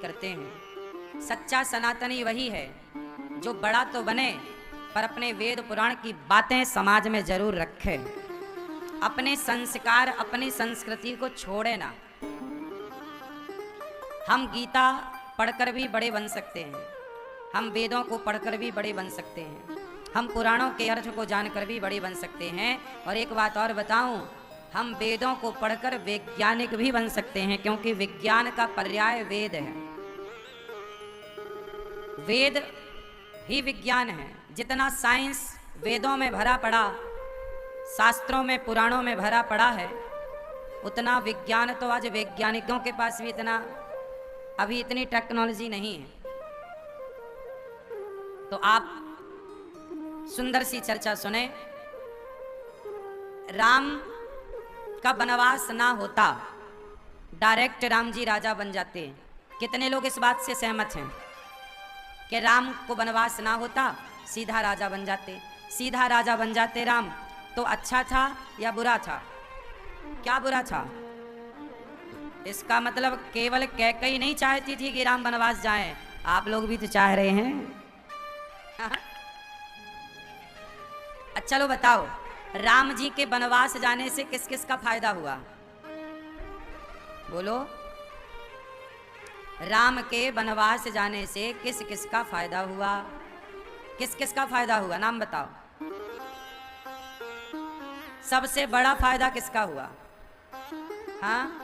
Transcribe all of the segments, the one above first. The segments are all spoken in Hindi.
करते हैं। सच्चा सनातनी वही है जो बड़ा तो बने पर अपने वेद पुराण की बातें समाज में जरूर रखे, अपने संस्कार अपनी संस्कृति को छोड़े ना। हम गीता पढ़कर भी बड़े बन सकते हैं, हम वेदों को पढ़कर भी बड़े बन सकते हैं, हम पुराणों के अर्थ को जानकर भी बड़े बन सकते हैं। और एक बात और बताऊं, हम वेदों को पढ़कर वैज्ञानिक भी बन सकते हैं, क्योंकि विज्ञान का पर्याय वेद है। वेद ही विज्ञान है। जितना साइंस वेदों में भरा पड़ा, शास्त्रों में पुराणों में भरा पड़ा है, उतना विज्ञान तो आज वैज्ञानिकों के पास भी अभी इतनी टेक्नोलॉजी नहीं है। तो आप सुंदर सी चर्चा सुने। राम का वनवास ना होता, डायरेक्ट राम जी राजा बन जाते। कितने लोग इस बात से सहमत हैं कि राम को वनवास ना होता, सीधा राजा बन जाते? सीधा राजा बन जाते राम, तो अच्छा था या बुरा था? क्या बुरा था? इसका मतलब केवल कैकेयी नहीं चाहती थी कि राम वनवास जाएं, आप लोग भी तो चाह रहे हैं। अच्छा चलो बताओ, राम जी के वनवास जाने से किस किस का फायदा हुआ? बोलो। राम के वनवास जाने से किस किस का फायदा हुआ? किस किस का फायदा हुआ, नाम बताओ। सबसे बड़ा फायदा किसका हुआ? हाँ,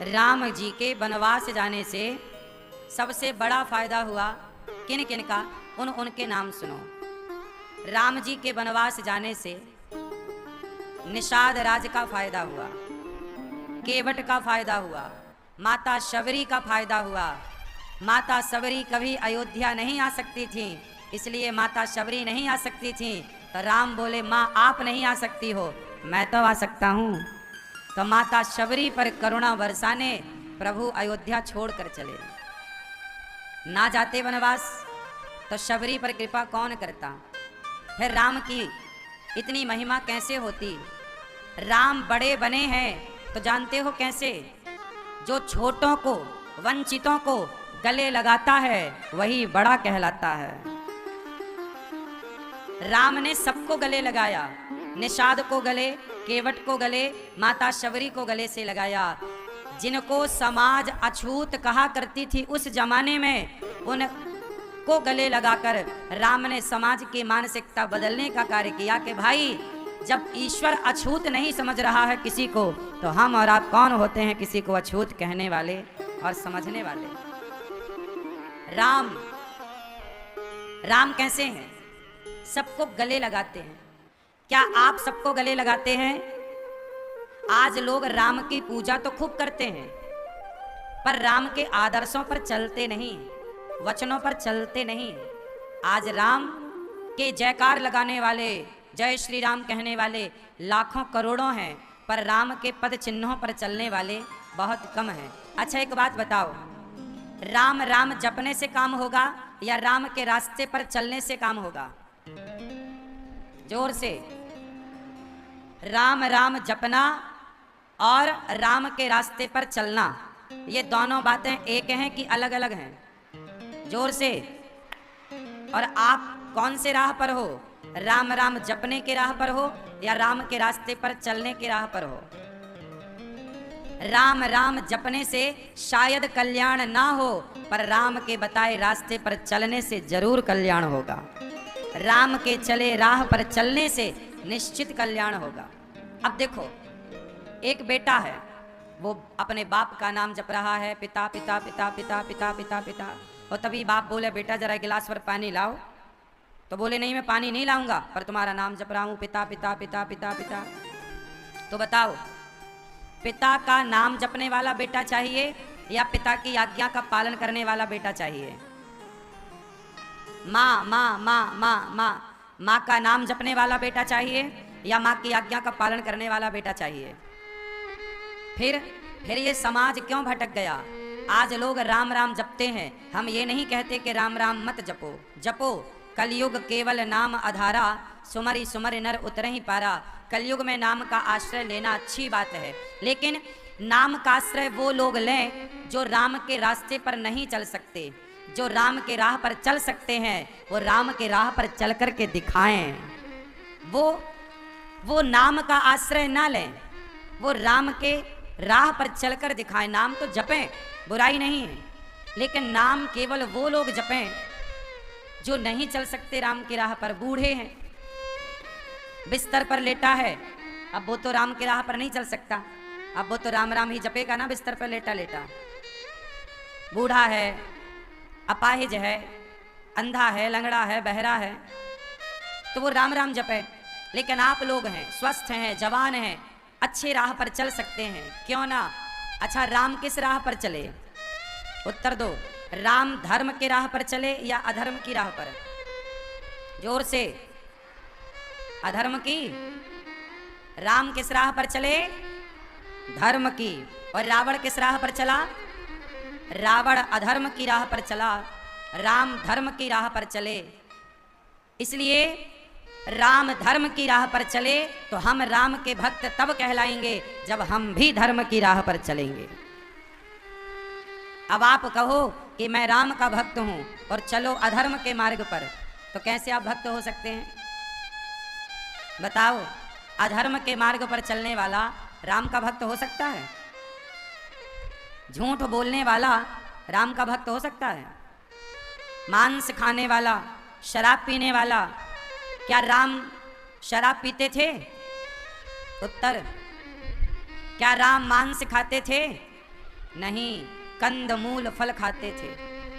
राम जी के वनवास जाने से सबसे बड़ा फायदा हुआ किन किन का? उनके नाम सुनो। राम जी के वनवास जाने से निषाद राज का फायदा हुआ, केवट का फायदा हुआ, माता शबरी का फायदा हुआ। माता शबरी कभी अयोध्या नहीं आ सकती थी, इसलिए माता शबरी नहीं आ सकती थी, तो राम बोले माँ आप नहीं आ सकती हो, मैं तो आ सकता हूँ। तो माता शबरी पर करुणा बरसाने प्रभु अयोध्या छोड़कर चले। ना जाते वनवास तो शबरी पर कृपा कौन करता? फिर राम की इतनी महिमा कैसे होती? राम बड़े बने हैं तो जानते हो कैसे? जो छोटों को वंचितों को गले लगाता है वही बड़ा कहलाता है। राम ने सबको गले लगाया, निषाद को गले, केवट को गले, माता शबरी को गले से लगाया। जिनको समाज अछूत कहा करती थी उस जमाने में, उनको गले लगाकर राम ने समाज की मानसिकता बदलने का कार्य किया कि भाई जब ईश्वर अछूत नहीं समझ रहा है किसी को, तो हम और आप कौन होते हैं किसी को अछूत कहने वाले और समझने वाले? राम कैसे हैं? सबको गले लगाते हैं। क्या आप सबको गले लगाते हैं? आज लोग राम की पूजा तो खूब करते हैं, पर राम के आदर्शों पर चलते नहीं, वचनों पर चलते नहीं। आज राम के जयकार लगाने वाले, जय श्री राम कहने वाले लाखों करोड़ों हैं, पर राम के पद चिन्हों पर चलने वाले बहुत कम हैं। अच्छा एक बात बताओ, राम राम जपने से काम होगा या राम के रास्ते पर चलने से काम होगा? जोर से। राम राम जपना और राम के रास्ते पर चलना, ये दोनों बातें एक हैं कि अलग अलग हैं? जोर से। और आप कौन से राह पर हो? राम राम जपने के राह पर हो या राम के रास्ते पर चलने के राह पर हो? राम राम जपने से शायद कल्याण ना हो, पर राम के बताए रास्ते पर चलने से जरूर कल्याण होगा। राम के चले राह पर चलने से निश्चित कल्याण होगा। अब देखो, एक बेटा है, वो अपने बाप का नाम जप रहा है, पिता पिता पिता पिता पिता पिता पिता। और तभी बाप बोले बेटा जरा गिलास पर पानी लाओ, तो बोले नहीं मैं पानी नहीं लाऊंगा, पर तुम्हारा नाम जप रहा हूँ, पिता पिता पिता पिता पिता। तो बताओ, पिता का नाम जपने वाला बेटा चाहिए या पिता की आज्ञा का पालन करने वाला बेटा चाहिए? माँ माँ माँ माँ माँ माँ का नाम जपने वाला बेटा चाहिए या माँ की आज्ञा का पालन करने वाला बेटा चाहिए? फिर ये समाज क्यों भटक गया? आज लोग राम राम जपते हैं। हम ये नहीं कहते कि राम राम मत जपो, जपो। कलयुग केवल नाम आधारा, सुमरि सुमरि नर उतरहि पारा। कलयुग में नाम का आश्रय लेना अच्छी बात है, लेकिन नाम का आश्रय वो लोग लें जो राम के रास्ते पर नहीं चल सकते। जो राम के राह पर चल सकते हैं वो राम के राह पर चल कर के दिखाएं। वो नाम का आश्रय ना लें, वो राम के राह पर चलकर दिखाएं। नाम तो जपें, बुराई नहीं है, लेकिन नाम केवल वो लोग जपें जो नहीं चल सकते राम की राह पर। बूढ़े हैं, बिस्तर पर लेटा है, अब वो तो राम की राह पर नहीं चल सकता, अब वो तो राम राम ही जपेगा ना बिस्तर पर लेटा लेटा। बूढ़ा है, अपाहिज है, अंधा है, लंगड़ा है, बहरा है, तो वो राम राम जपे। लेकिन आप लोग हैं, स्वस्थ हैं, जवान हैं, अच्छे राह पर चल सकते हैं, क्यों ना? अच्छा, राम किस राह पर चले? उत्तर दो। राम धर्म के राह पर चले या अधर्म की राह पर? जोर से। अधर्म की। राम किस राह पर चले? धर्म की। और रावण किस राह पर चला? रावण अधर्म की राह पर चला, राम धर्म की राह पर चले। इसलिए राम धर्म की राह पर चले तो हम राम के भक्त तब कहलाएंगे जब हम भी धर्म की राह पर चलेंगे। अब आप कहो कि मैं राम का भक्त हूं और चलो अधर्म के मार्ग पर, तो कैसे आप भक्त हो सकते हैं? बताओ, अधर्म के मार्ग पर चलने वाला राम का भक्त हो सकता है? झूठ बोलने वाला राम का भक्त हो सकता है? मांस खाने वाला, शराब पीने वाला, क्या राम शराब पीते थे? उत्तर। क्या राम मांस खाते थे? नहीं, कंद मूल फल खाते थे,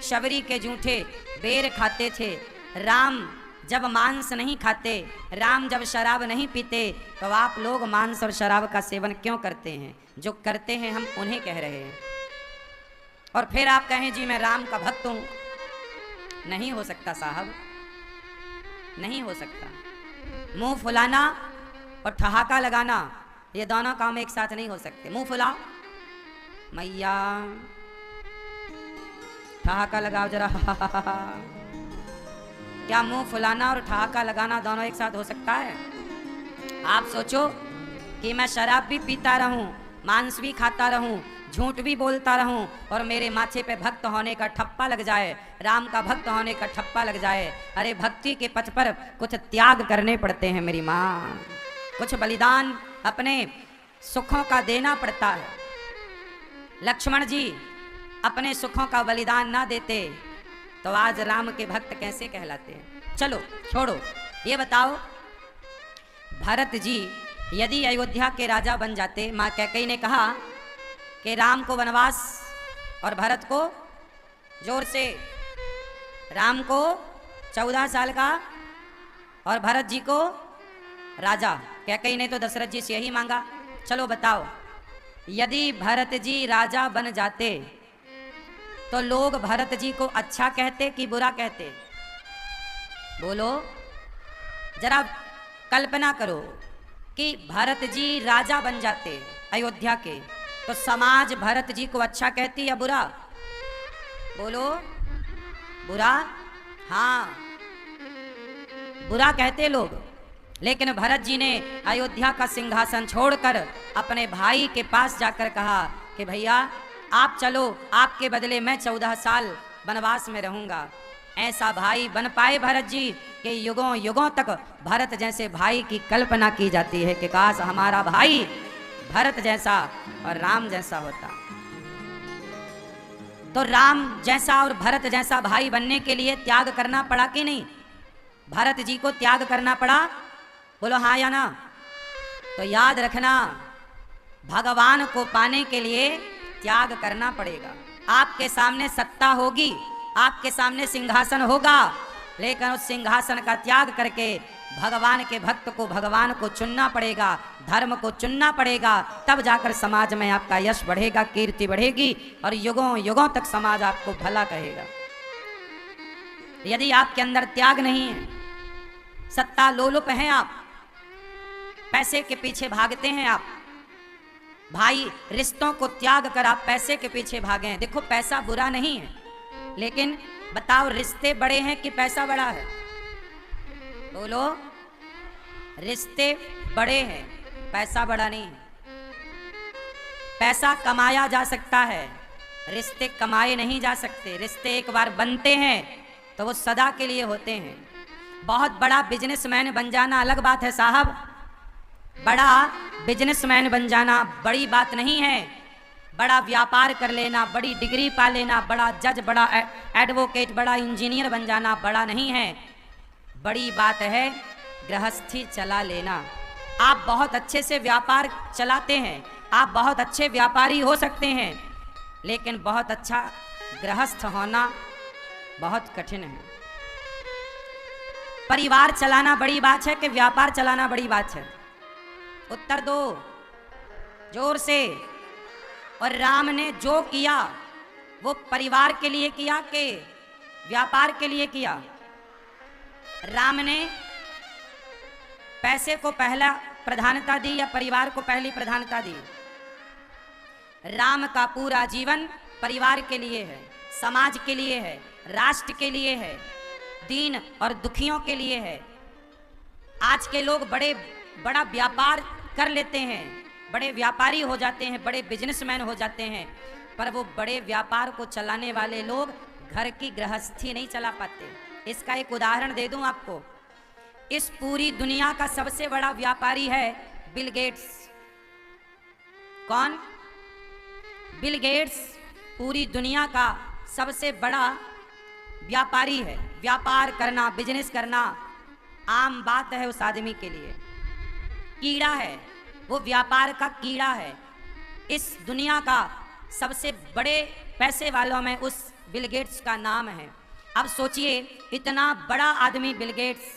शबरी के जूठे बेर खाते थे। राम जब मांस नहीं खाते, राम जब शराब नहीं पीते, तो आप लोग मांस और शराब का सेवन क्यों करते हैं? जो करते हैं हम उन्हें कह रहे हैं। और फिर आप कहें जी मैं राम का भक्त हूं। नहीं हो सकता साहब, नहीं हो सकता। मुंह फुलाना और ठहाका लगाना, ये दोनों काम एक साथ नहीं हो सकते। मुंह फुलाओ, मैया, ठहाका लगाओ जरा। क्या मुंह फुलाना और ठहाका लगाना दोनों एक साथ हो सकता है? आप सोचो कि मैं शराब भी पीता रहूं, मांस भी खाता रहूं, झूठ भी बोलता रहूं और मेरे माथे पे भक्त होने का ठप्पा लग जाए, राम का भक्त होने का ठप्पा लग जाए। अरे भक्ति के पथ पर कुछ त्याग करने पड़ते हैं मेरी माँ, कुछ बलिदान अपने सुखों का देना पड़ता है। लक्ष्मण जी अपने सुखों का बलिदान ना देते तो आज राम के भक्त कैसे कहलाते हैं? चलो छोड़ो, ये बताओ, भरत जी यदि अयोध्या के राजा बन जाते, माँ कैकेयी ने कहा कि राम को वनवास और भरत को, जोर से, राम को 14 साल का और भरत जी को राजा। कैकेयी ने तो दशरथ जी से यही मांगा। चलो बताओ, यदि भरत जी राजा बन जाते तो लोग भरत जी को अच्छा कहते कि बुरा कहते? बोलो जरा, कल्पना करो कि भरत जी राजा बन जाते अयोध्या के, तो समाज भरत जी को अच्छा कहती या बुरा? बोलो, बुरा। हाँ, बुरा कहते लोग। लेकिन भरत जी ने अयोध्या का सिंहासन छोड़कर अपने भाई के पास जाकर कहा कि भैया आप चलो, आपके बदले मैं 14 साल वनवास में रहूंगा। ऐसा भाई बन पाए भरत जी कि युगों युगों तक भरत जैसे भाई की कल्पना की जाती है कि काश हमारा भाई भरत जैसा और राम जैसा होता। तो राम जैसा और भरत जैसा भाई बनने के लिए त्याग करना पड़ा कि नहीं? भरत जी को त्याग करना पड़ा? बोलो हाँ या ना। तो याद रखना, भगवान को पाने के लिए त्याग करना पड़ेगा। आपके सामने सत्ता होगी, आपके सामने सिंहासन होगा, लेकिन उस सिंहासन का त्याग करके भगवान के भक्त को भगवान को चुनना पड़ेगा, धर्म को चुनना पड़ेगा। तब जाकर समाज में आपका यश बढ़ेगा, कीर्ति बढ़ेगी और युगों युगों तक समाज आपको भला कहेगा। यदि आपके अंदर त्याग नहीं है, सत्ता लोलुप हैं आप, पैसे के पीछे भागते हैं आप, भाई रिश्तों को त्याग कर आप पैसे के पीछे भागे हैं। देखो पैसा बुरा नहीं है, लेकिन बताओ रिश्ते बड़े हैं कि पैसा बड़ा है? बोलो, रिश्ते बड़े हैं, पैसा बड़ा नहीं है। पैसा कमाया जा सकता है, रिश्ते कमाए नहीं जा सकते। रिश्ते एक बार बनते हैं तो वो सदा के लिए होते हैं। बहुत बड़ा बिजनेसमैन बन जाना अलग बात है साहब, बड़ा बिजनेसमैन बन जाना बड़ी बात नहीं है। बड़ा व्यापार कर लेना, बड़ी डिग्री पा लेना, बड़ा जज, बड़ा एडवोकेट, बड़ा इंजीनियर बन जाना बड़ा नहीं है। बड़ी बात है गृहस्थी चला लेना। आप बहुत अच्छे से व्यापार चलाते हैं, आप बहुत अच्छे व्यापारी हो सकते हैं, लेकिन बहुत अच्छा गृहस्थ होना बहुत कठिन है। परिवार चलाना बड़ी बात है कि व्यापार चलाना बड़ी बात है? उत्तर दो जोर से। और राम ने जो किया वो परिवार के लिए किया कि व्यापार के लिए किया? राम ने पैसे को पहला प्रधानता दी या परिवार को पहली प्रधानता दी? राम का पूरा जीवन परिवार के लिए है, समाज के लिए है, राष्ट्र के लिए है, दीन और दुखियों के लिए है। आज के लोग बड़ा व्यापार कर लेते हैं, बड़े व्यापारी हो जाते हैं, बड़े बिजनेसमैन हो जाते हैं, पर वो बड़े व्यापार को चलाने वाले लोग घर की गृहस्थी नहीं चला पाते। इसका एक उदाहरण दे दूं आपको। इस पूरी दुनिया का सबसे बड़ा व्यापारी है बिल गेट्स। कौन? बिल गेट्स पूरी दुनिया का सबसे बड़ा व्यापारी है। व्यापार करना, बिजनेस करना आम बात है उस आदमी के लिए। कीड़ा है, वो व्यापार का कीड़ा है। इस दुनिया का सबसे बड़े पैसे वालों में उस बिल गेट्स का नाम है। अब सोचिए, इतना बड़ा आदमी बिल गेट्स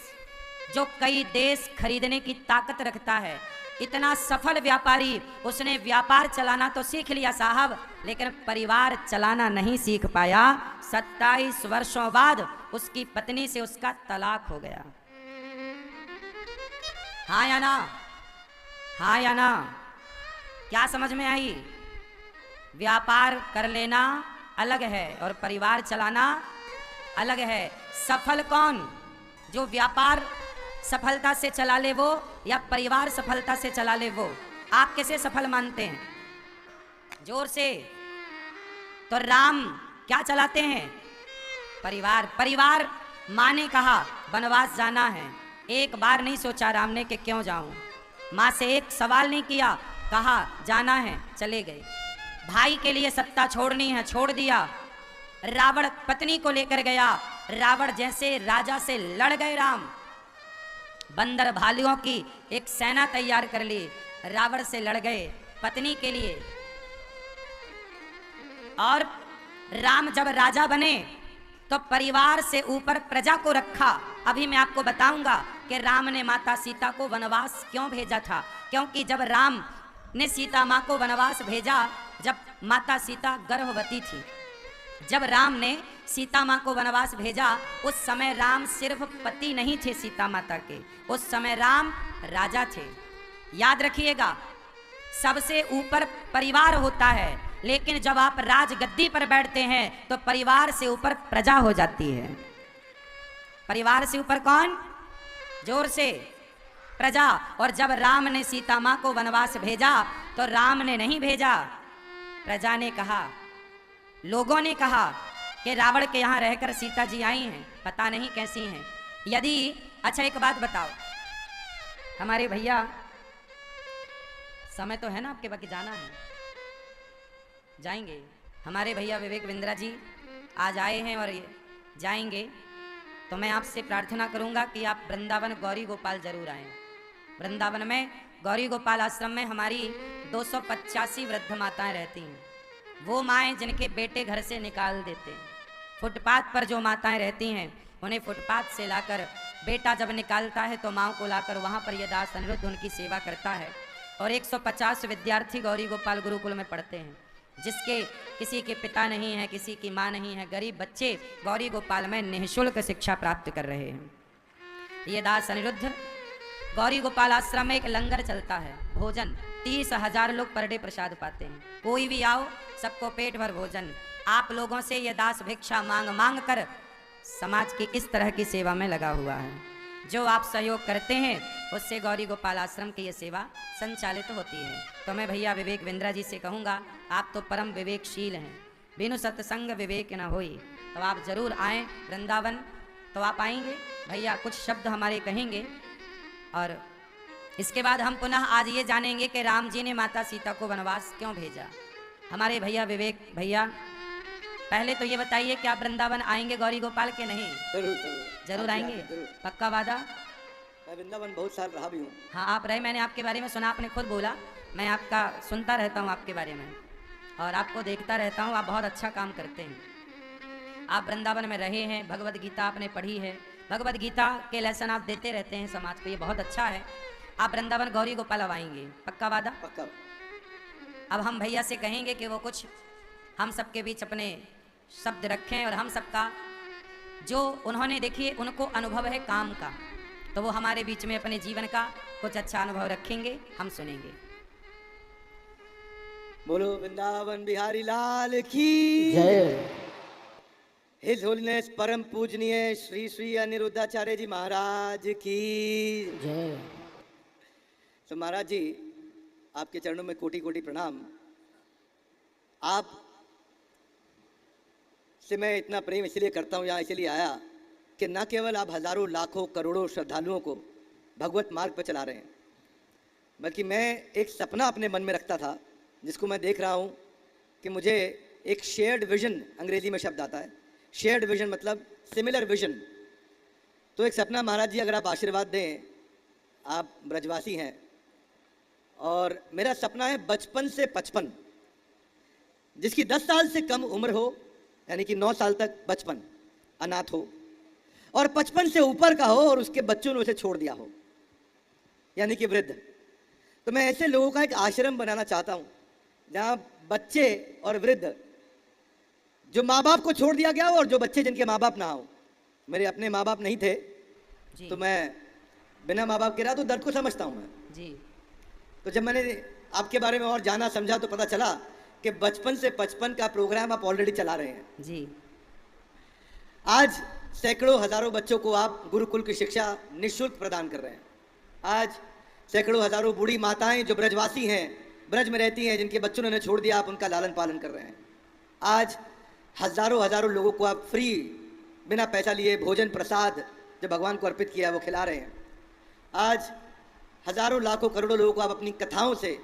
जो कई देश खरीदने की ताकत रखता है, इतना सफल व्यापारी, उसने व्यापार चलाना तो सीख लिया साहब, लेकिन परिवार चलाना नहीं सीख पाया। 27 वर्षों बाद उसकी पत्नी से उसका तलाक हो गया। हाँ या ना? हाँ या ना? क्या समझ में आई? व्यापार कर लेना अलग है और परिवार चलाना अलग है। सफल कौन? जो व्यापार सफलता से चला ले वो, या परिवार सफलता से चला ले वो? आप किसे सफल मानते हैं? जोर से। तो राम क्या चलाते हैं? परिवार। परिवार माँ ने कहा वनवास जाना है, एक बार नहीं सोचा राम ने कि क्यों जाऊं। माँ से एक सवाल नहीं किया, कहा जाना है, चले गए। भाई के लिए सत्ता छोड़नी है, छोड़ दिया। रावण पत्नी को लेकर गया, रावण जैसे राजा से लड़ गए राम। बंदर भालुओं की एक सेना तैयार कर ली, रावण से लड़ गए पत्नी के लिए। और राम जब राजा बने तो परिवार से ऊपर प्रजा को रखा। अभी मैं आपको बताऊंगा कि राम ने माता सीता को वनवास क्यों भेजा था। क्योंकि जब राम ने सीता माँ को वनवास भेजा, जब माता सीता गर्भवती थी, जब राम ने सीता माँ को वनवास भेजा, उस समय राम सिर्फ पति नहीं थे सीता माता के, उस समय राम राजा थे। याद रखिएगा, सबसे ऊपर परिवार होता है, लेकिन जब आप राजगद्दी पर बैठते हैं तो परिवार से ऊपर प्रजा हो जाती है। परिवार से ऊपर कौन? जोर से। प्रजा। और जब राम ने सीता माँ को वनवास भेजा तो राम ने नहीं भेजा, प्रजा ने कहा, लोगों ने कहा कि रावण के यहाँ रहकर सीता जी आई हैं, पता नहीं कैसी हैं। यदि, अच्छा एक बात बताओ, हमारे भैया, समय तो है ना आपके, बाकी जाना है, जाएंगे। हमारे भैया विवेक बिंद्रा जी आज आए हैं और जाएंगे, तो मैं आपसे प्रार्थना करूंगा कि आप वृंदावन गौरी गोपाल जरूर आएं। वृंदावन में गौरी गोपाल आश्रम में हमारी 285 वृद्ध माताएं रहती हैं। वो माएँ जिनके बेटे घर से निकाल देते हैं, फुटपाथ पर जो माताएं रहती हैं उन्हें फुटपाथ से लाकर, बेटा जब निकालता है तो माँ को लाकर वहाँ पर ये दास अनिरुद्ध उनकी सेवा करता है। और 150 विद्यार्थी गौरी गोपाल गुरुकुल में पढ़ते हैं, जिसके किसी के पिता नहीं है, किसी की माँ नहीं है, गरीब बच्चे गौरी गोपाल में निःशुल्क शिक्षा प्राप्त कर रहे हैं। ये दास अनिरुद्ध गौरी गोपाल आश्रम में एक लंगर चलता है, भोजन 30,000 लोग पर डे प्रसाद पाते हैं। कोई भी आओ, सबको पेट भर भोजन। आप लोगों से ये दास भिक्षा मांग मांग कर समाज की इस तरह की सेवा में लगा हुआ है। जो आप सहयोग करते हैं उससे गौरी गोपाल आश्रम की ये सेवा संचालित होती है। तो मैं भैया विवेक बिंद्रा जी से कहूँगा, आप तो परम विवेकशील हैं, बिनु सत्संग विवेक न होई। तो आप जरूर आएँ वृंदावन। तो आप आएंगे भैया, कुछ शब्द हमारे कहेंगे और इसके बाद हम पुनः आज ये जानेंगे कि राम जी ने माता सीता को वनवास क्यों भेजा। हमारे भैया विवेक भैया, पहले तो ये बताइए कि आप वृंदावन आएंगे गौरी गोपाल के नहीं? जरूर आएंगे, पक्का वादा? मैं वृंदावन बहुत साल रहा भी हूँ। हाँ आप रहे, मैंने आपके बारे में सुना, आपने खुद बोला। मैं आपका सुनता रहता हूँ आपके बारे में और आपको देखता रहता हूँ, आप बहुत अच्छा काम करते हैं। आप वृंदावन में रहे हैं, भगवद गीता आपने पढ़ी है, भगवद गीता के लेसन आप देते रहते हैं समाज को, ये बहुत अच्छा है। आप वृंदावन गौरी गोपाल अब आएंगे, पक्का वादा? पक्का। अब हम भैया से कहेंगे कि वो कुछ हम सबके बीच अपने शब्द रखें और हम सबका जो उन्होंने देखिए उनको अनुभव है काम का, तो वो हमारे बीच में अपने जीवन का कुछ अच्छा अनुभव रखेंगे, हम सुनेंगे। बोलो वृंदावन बिहारी लाल की जय। हिज होलीनेस परम पूजनीय श्री श्री अनिरुद्धाचार्य जी महाराज की जय। तो महाराज जी, आपके चरणों में कोटि कोटि प्रणाम। आप से मैं इतना प्रेम इसलिए करता हूँ, यहाँ इसलिए आया कि न केवल आप हजारों लाखों करोड़ों श्रद्धालुओं को भगवत मार्ग पर चला रहे हैं, बल्कि मैं एक सपना अपने मन में रखता था जिसको मैं देख रहा हूँ कि मुझे एक शेयर्ड विजन, अंग्रेजी में शब्द आता है शेयर्ड विजन, मतलब सिमिलर विजन। तो एक सपना महाराज जी, अगर आप आशीर्वाद दें, आप ब्रजवासी हैं और मेरा सपना है बचपन से 55, जिसकी 10 साल से कम उम्र हो, यानी कि 9 साल तक बचपन अनाथ हो, और 55 से ऊपर का हो और उसके बच्चों ने उसे छोड़ दिया हो, यानी कि वृद्ध। तो मैं ऐसे लोगों का एक आश्रम बनाना चाहता हूँ जहाँ बच्चे और वृद्ध, जो माँ बाप को छोड़ दिया गया हो और जो बच्चे जिनके माँ बाप ना हो। मेरे अपने माँ बाप नहीं थे जी। तो मैं बिना माँ बाप के रहा, तो दर्द को समझता हूँ मैं जी। तो जब मैंने आपके बारे में और जाना समझा तो पता चला कि बचपन से 55 का प्रोग्राम आप ऑलरेडी चला रहे हैं जी। आज सैकड़ों हजारों बच्चों को आप गुरुकुल की शिक्षा निःशुल्क प्रदान कर रहे हैं। आज सैकड़ों हजारों बूढ़ी माताएं जो ब्रजवासी हैं, ब्रज में रहती हैं, जिनके बच्चों ने उन्हें छोड़ दिया, आप उनका लालन पालन कर रहे हैं। आज हजारों हजारों लोगों को आप फ्री, बिना पैसा लिए भोजन प्रसाद जो भगवान को अर्पित किया है वो खिला रहे हैं। आज हजारों लाखों करोड़ों लोगों को आप अपनी कथाओं से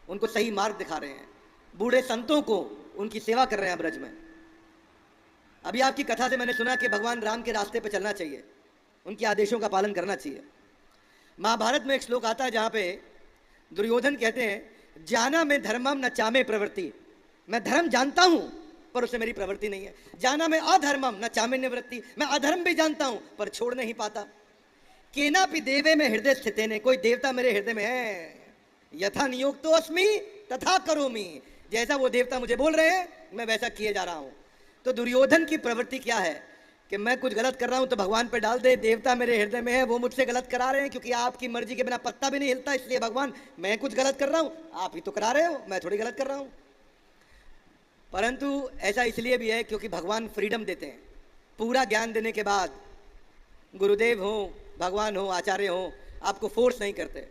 उनको सही मार्ग दिखा रहे हैं। बूढ़े संतों को उनकी सेवा कर रहे हैं ब्रज में। अभी आपकी कथा से मैंने सुना कि भगवान राम के रास्ते पर चलना चाहिए, उनके आदेशों का पालन करना चाहिए। महाभारत में एक श्लोक आता है जहाँ पे दुर्योधन कहते हैं, जाना मैं धर्मम न चामे प्रवृत्ति, मैं धर्म जानता हूँ पर उसे मेरी प्रवृत्ति नहीं है। जाना मैं अधर्मम न चामे निवृत्ति, मैं अधर्म भी जानता हूँ पर छोड़ नहीं पाता। केनापि देवे में हृदय स्थित ने, कोई देवता मेरे हृदय में है। यथा नियोक्तो अस्मि तथा करोमि, जैसा वो देवता मुझे बोल रहे हैं मैं वैसा किए जा रहा हूँ। तो दुर्योधन की प्रवृत्ति क्या है कि मैं कुछ गलत कर रहा हूँ तो भगवान पे डाल दे, देवता मेरे हृदय में है, वो मुझसे गलत करा रहे हैं क्योंकि आपकी मर्जी के बिना पत्ता भी नहीं हिलता, इसलिए भगवान मैं कुछ गलत कर रहा हूँ, आप ही तो करा रहे हो, मैं थोड़ी गलत कर रहा हूँ। परंतु ऐसा इसलिए भी है क्योंकि भगवान फ्रीडम देते हैं। पूरा ज्ञान देने के बाद गुरुदेव हो, भगवान हो, आचार्य हो, आपको फोर्स नहीं करते।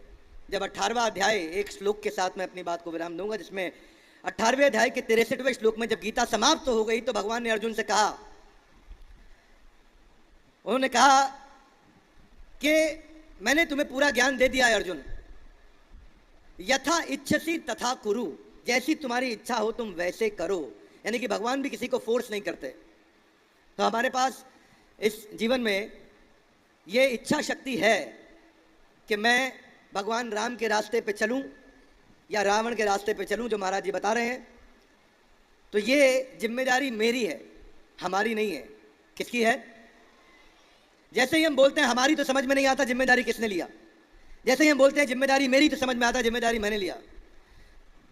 जब 18वां अध्याय, एक श्लोक के साथ मैं अपनी बात को विराम दूंगा, जिसमें 18वें अध्याय के 63वें श्लोक में जब गीता समाप्त हो गई तो भगवान ने अर्जुन से कहा, उन्होंने कहा कि मैंने तुम्हें पूरा ज्ञान दे दिया है अर्जुन, यथा इच्छसी तथा कुरु, जैसी तुम्हारी इच्छा हो तुम वैसे करो। यानी कि भगवान भी किसी को फोर्स नहीं करते। तो हमारे पास इस जीवन में ये इच्छा शक्ति है कि मैं भगवान राम के रास्ते पे चलूं या रावण के रास्ते पे चलूं, जो महाराज जी बता रहे हैं। तो ये जिम्मेदारी मेरी है, हमारी नहीं है। किसकी है? जैसे ही हम बोलते हैं हमारी, तो समझ में नहीं आता जिम्मेदारी किसने लिया। जैसे ही हम बोलते हैं जिम्मेदारी मेरी, तो समझ में आता जिम्मेदारी मैंने लिया।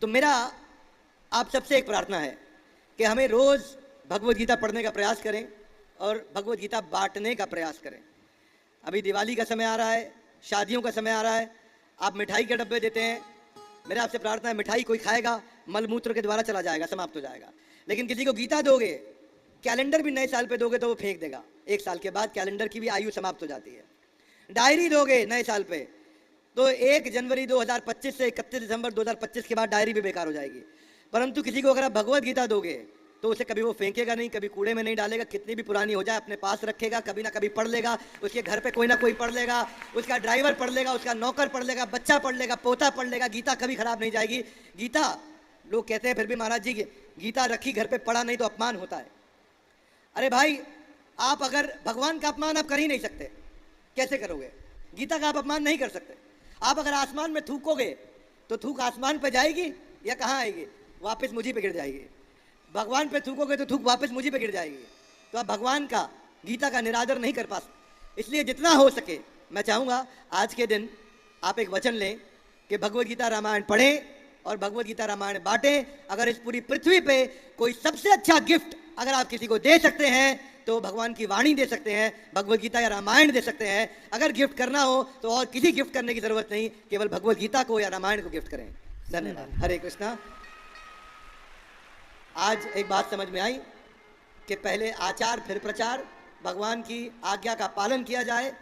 तो मेरा आप सबसे एक प्रार्थना है कि हमें रोज भगवद गीता पढ़ने का प्रयास करें और भगवद गीता बांटने का प्रयास करें। अभी दिवाली का समय आ रहा है, शादियों का समय आ रहा है, आप मिठाई के डब्बे देते हैं। मेरा आपसे प्रार्थना है, मिठाई कोई खाएगा मलमूत्र के द्वारा चला जाएगा, समाप्त हो जाएगा। लेकिन किसी को गीता दोगे, कैलेंडर भी नए साल पे दोगे तो वो फेंक देगा। 1 साल के बाद कैलेंडर की भी आयु समाप्त हो जाती है। डायरी दोगे नए साल पे तो 1 जनवरी 2025 से 31 दिसंबर 2025 के बाद डायरी भी बेकार हो जाएगी। परंतु किसी को अगर आप भगवत गीता दोगे तो उसे कभी वो फेंकेगा नहीं, कभी कूड़े में नहीं डालेगा, कितनी भी पुरानी हो जाए अपने पास रखेगा, कभी ना कभी पढ़ लेगा, उसके घर पे कोई ना कोई पढ़ लेगा, उसका ड्राइवर पढ़ लेगा, उसका नौकर पढ़ लेगा, बच्चा पढ़ लेगा, पोता पढ़ लेगा। गीता कभी खराब नहीं जाएगी। गीता लोग कहते हैं फिर भी महाराज जी गीता रखी घर पे पढ़ा नहीं तो अपमान होता है। अरे भाई, आप अगर भगवान का अपमान आप कर ही नहीं सकते, कैसे करोगे? गीता का आप अपमान नहीं कर सकते। आप अगर आसमान में थूकोगे तो थूक आसमान पे जाएगी या कहाँ आएगी? वापस मुझी पे गिर जाएगी। भगवान पे थूकोगे तो थूक वापस मुझी पे गिर जाएगी। तो आप भगवान का, गीता का निरादर नहीं कर पा सकते। इसलिए जितना हो सके मैं चाहूँगा आज के दिन आप एक वचन लें कि भगवद गीता रामायण पढ़ें और भगवद गीता रामायण बांटें। अगर इस पूरी पृथ्वी पे कोई सबसे अच्छा गिफ्ट अगर आप किसी को दे सकते हैं तो भगवान की वाणी दे सकते हैं, भगवद गीता या रामायण दे सकते हैं। अगर गिफ्ट करना हो तो और किसी गिफ्ट करने की जरूरत नहीं, केवल भगवद गीता को या रामायण को गिफ्ट करें। धन्यवाद। हरे कृष्णा। आज एक बात समझ में आई कि पहले आचार फिर प्रचार, भगवान की आज्ञा का पालन किया जाए,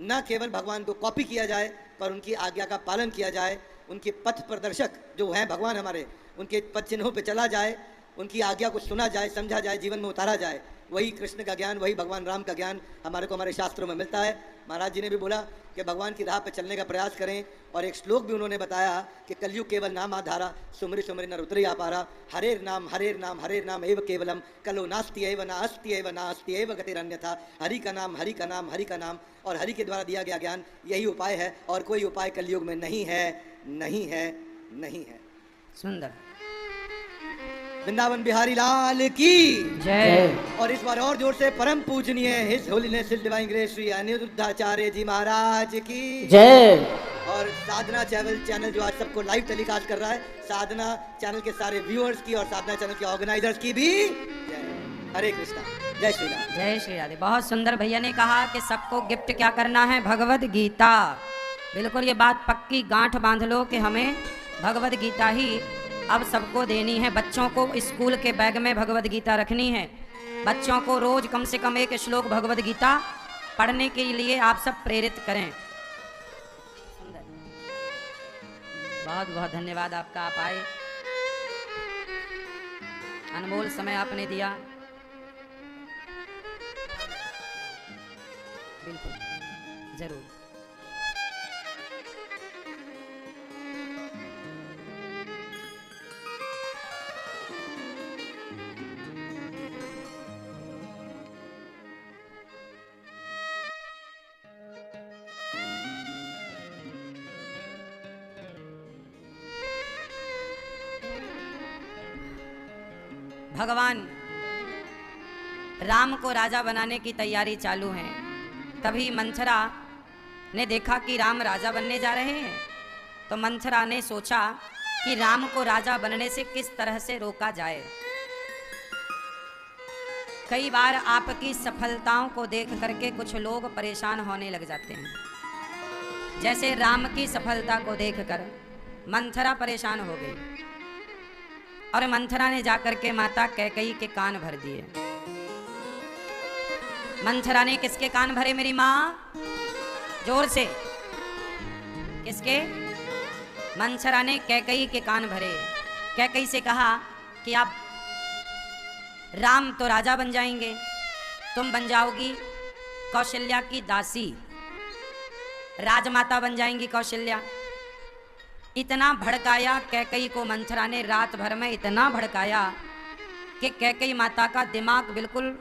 न केवल भगवान को कॉपी किया जाए पर उनकी आज्ञा का पालन किया जाए। उनके पथ प्रदर्शक जो हैं भगवान हमारे, उनके पथ चिन्हों पे चला जाए, उनकी आज्ञा को सुना जाए, समझा जाए, जीवन में उतारा जाए। वही कृष्ण का ज्ञान, वही भगवान राम का ज्ञान हमारे को हमारे शास्त्रों में मिलता है। महाराज जी ने भी बोला कि भगवान की राह पे चलने का प्रयास करें और एक श्लोक भी उन्होंने बताया कि कलयुग केवल नाम आधारा, सुमरि सुमरि नर उतरि आपारा, हरेर नाम एव केवलम, कलो नास्ति एव नास्ति एव गतिरन्यथा। हरि का नाम, हरि का नाम, हरि का नाम और हरि के द्वारा दिया गया ज्ञान यही उपाय है और कोई उपाय कलयुग में नहीं है, नहीं है, नहीं है। सुंदर। वृंदावन बिहारी लाल की जय। और इस बार और जोर से परम पूजनीय his holiness divine grace Shri Aniruddhacharya ji Maharaj की जय। और साधना चैनल जो आज सबको लाइव टेलीकास्ट कर रहा है, साधना चैनल के सारे व्यूअर्स की और साधना चैनल के ऑर्गेनाइजर्स की भी जय। हरे कृष्णा। जय श्री राम। जय श्री राधे। बहुत सुंदर भैया ने कहा कि सबको गिफ्ट क्या करना है? भगवद गीता। बिल्कुल ये बात पक्की गांठ बांध लो कि हमें भगवद गीता ही अब सबको देनी है। बच्चों को स्कूल के बैग में भगवद गीता रखनी है। बच्चों को रोज कम से कम एक श्लोक भगवद गीता पढ़ने के लिए आप सब प्रेरित करें। बहुत बहुत धन्यवाद आपका, आप आए, अनमोल समय आपने दिया। बिल्कुल जरूर। भगवान राम को राजा बनाने की तैयारी चालू है। तभी मंथरा ने देखा कि राम राजा बनने जा रहे हैं, तो मंथरा ने सोचा कि राम को राजा बनने से किस तरह से रोका जाए। कई बार आपकी सफलताओं को देख करके कुछ लोग परेशान होने लग जाते हैं। जैसे राम की सफलता को देखकर मंथरा परेशान हो गई और मंथरा ने जाकर के माता कैकेयी के कान भर दिए। मंथरा ने किसके कान भरे मेरी माँ? जोर से। किसके? मंथरा ने कैकेयी के कान भरे। कैकेयी से कहा कि आप राम तो राजा बन जाएंगे, तुम बन जाओगी कौशल्या की दासी, राजमाता बन जाएंगी कौशल्या। इतना भड़काया कैकेयी को मंथरा ने, रात भर में इतना भड़काया कि कैकेयी माता का दिमाग बिल्कुल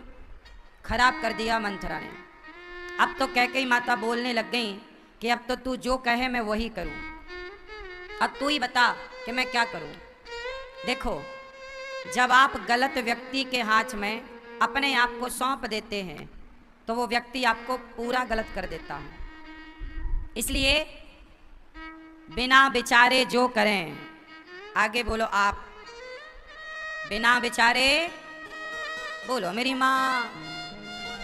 खराब कर दिया मंथरा ने। अब तो कैकेयी माता बोलने लग गई कि अब तो तू जो कहे मैं वही करूं, अब तू ही बता कि मैं क्या करूं। देखो, जब आप गलत व्यक्ति के हाथ में अपने आप को सौंप देते हैं तो वो व्यक्ति आपको पूरा गलत कर देता है। इसलिए बिना विचारे जो करें, आगे बोलो आप, बिना विचारे बोलो मेरी माँ,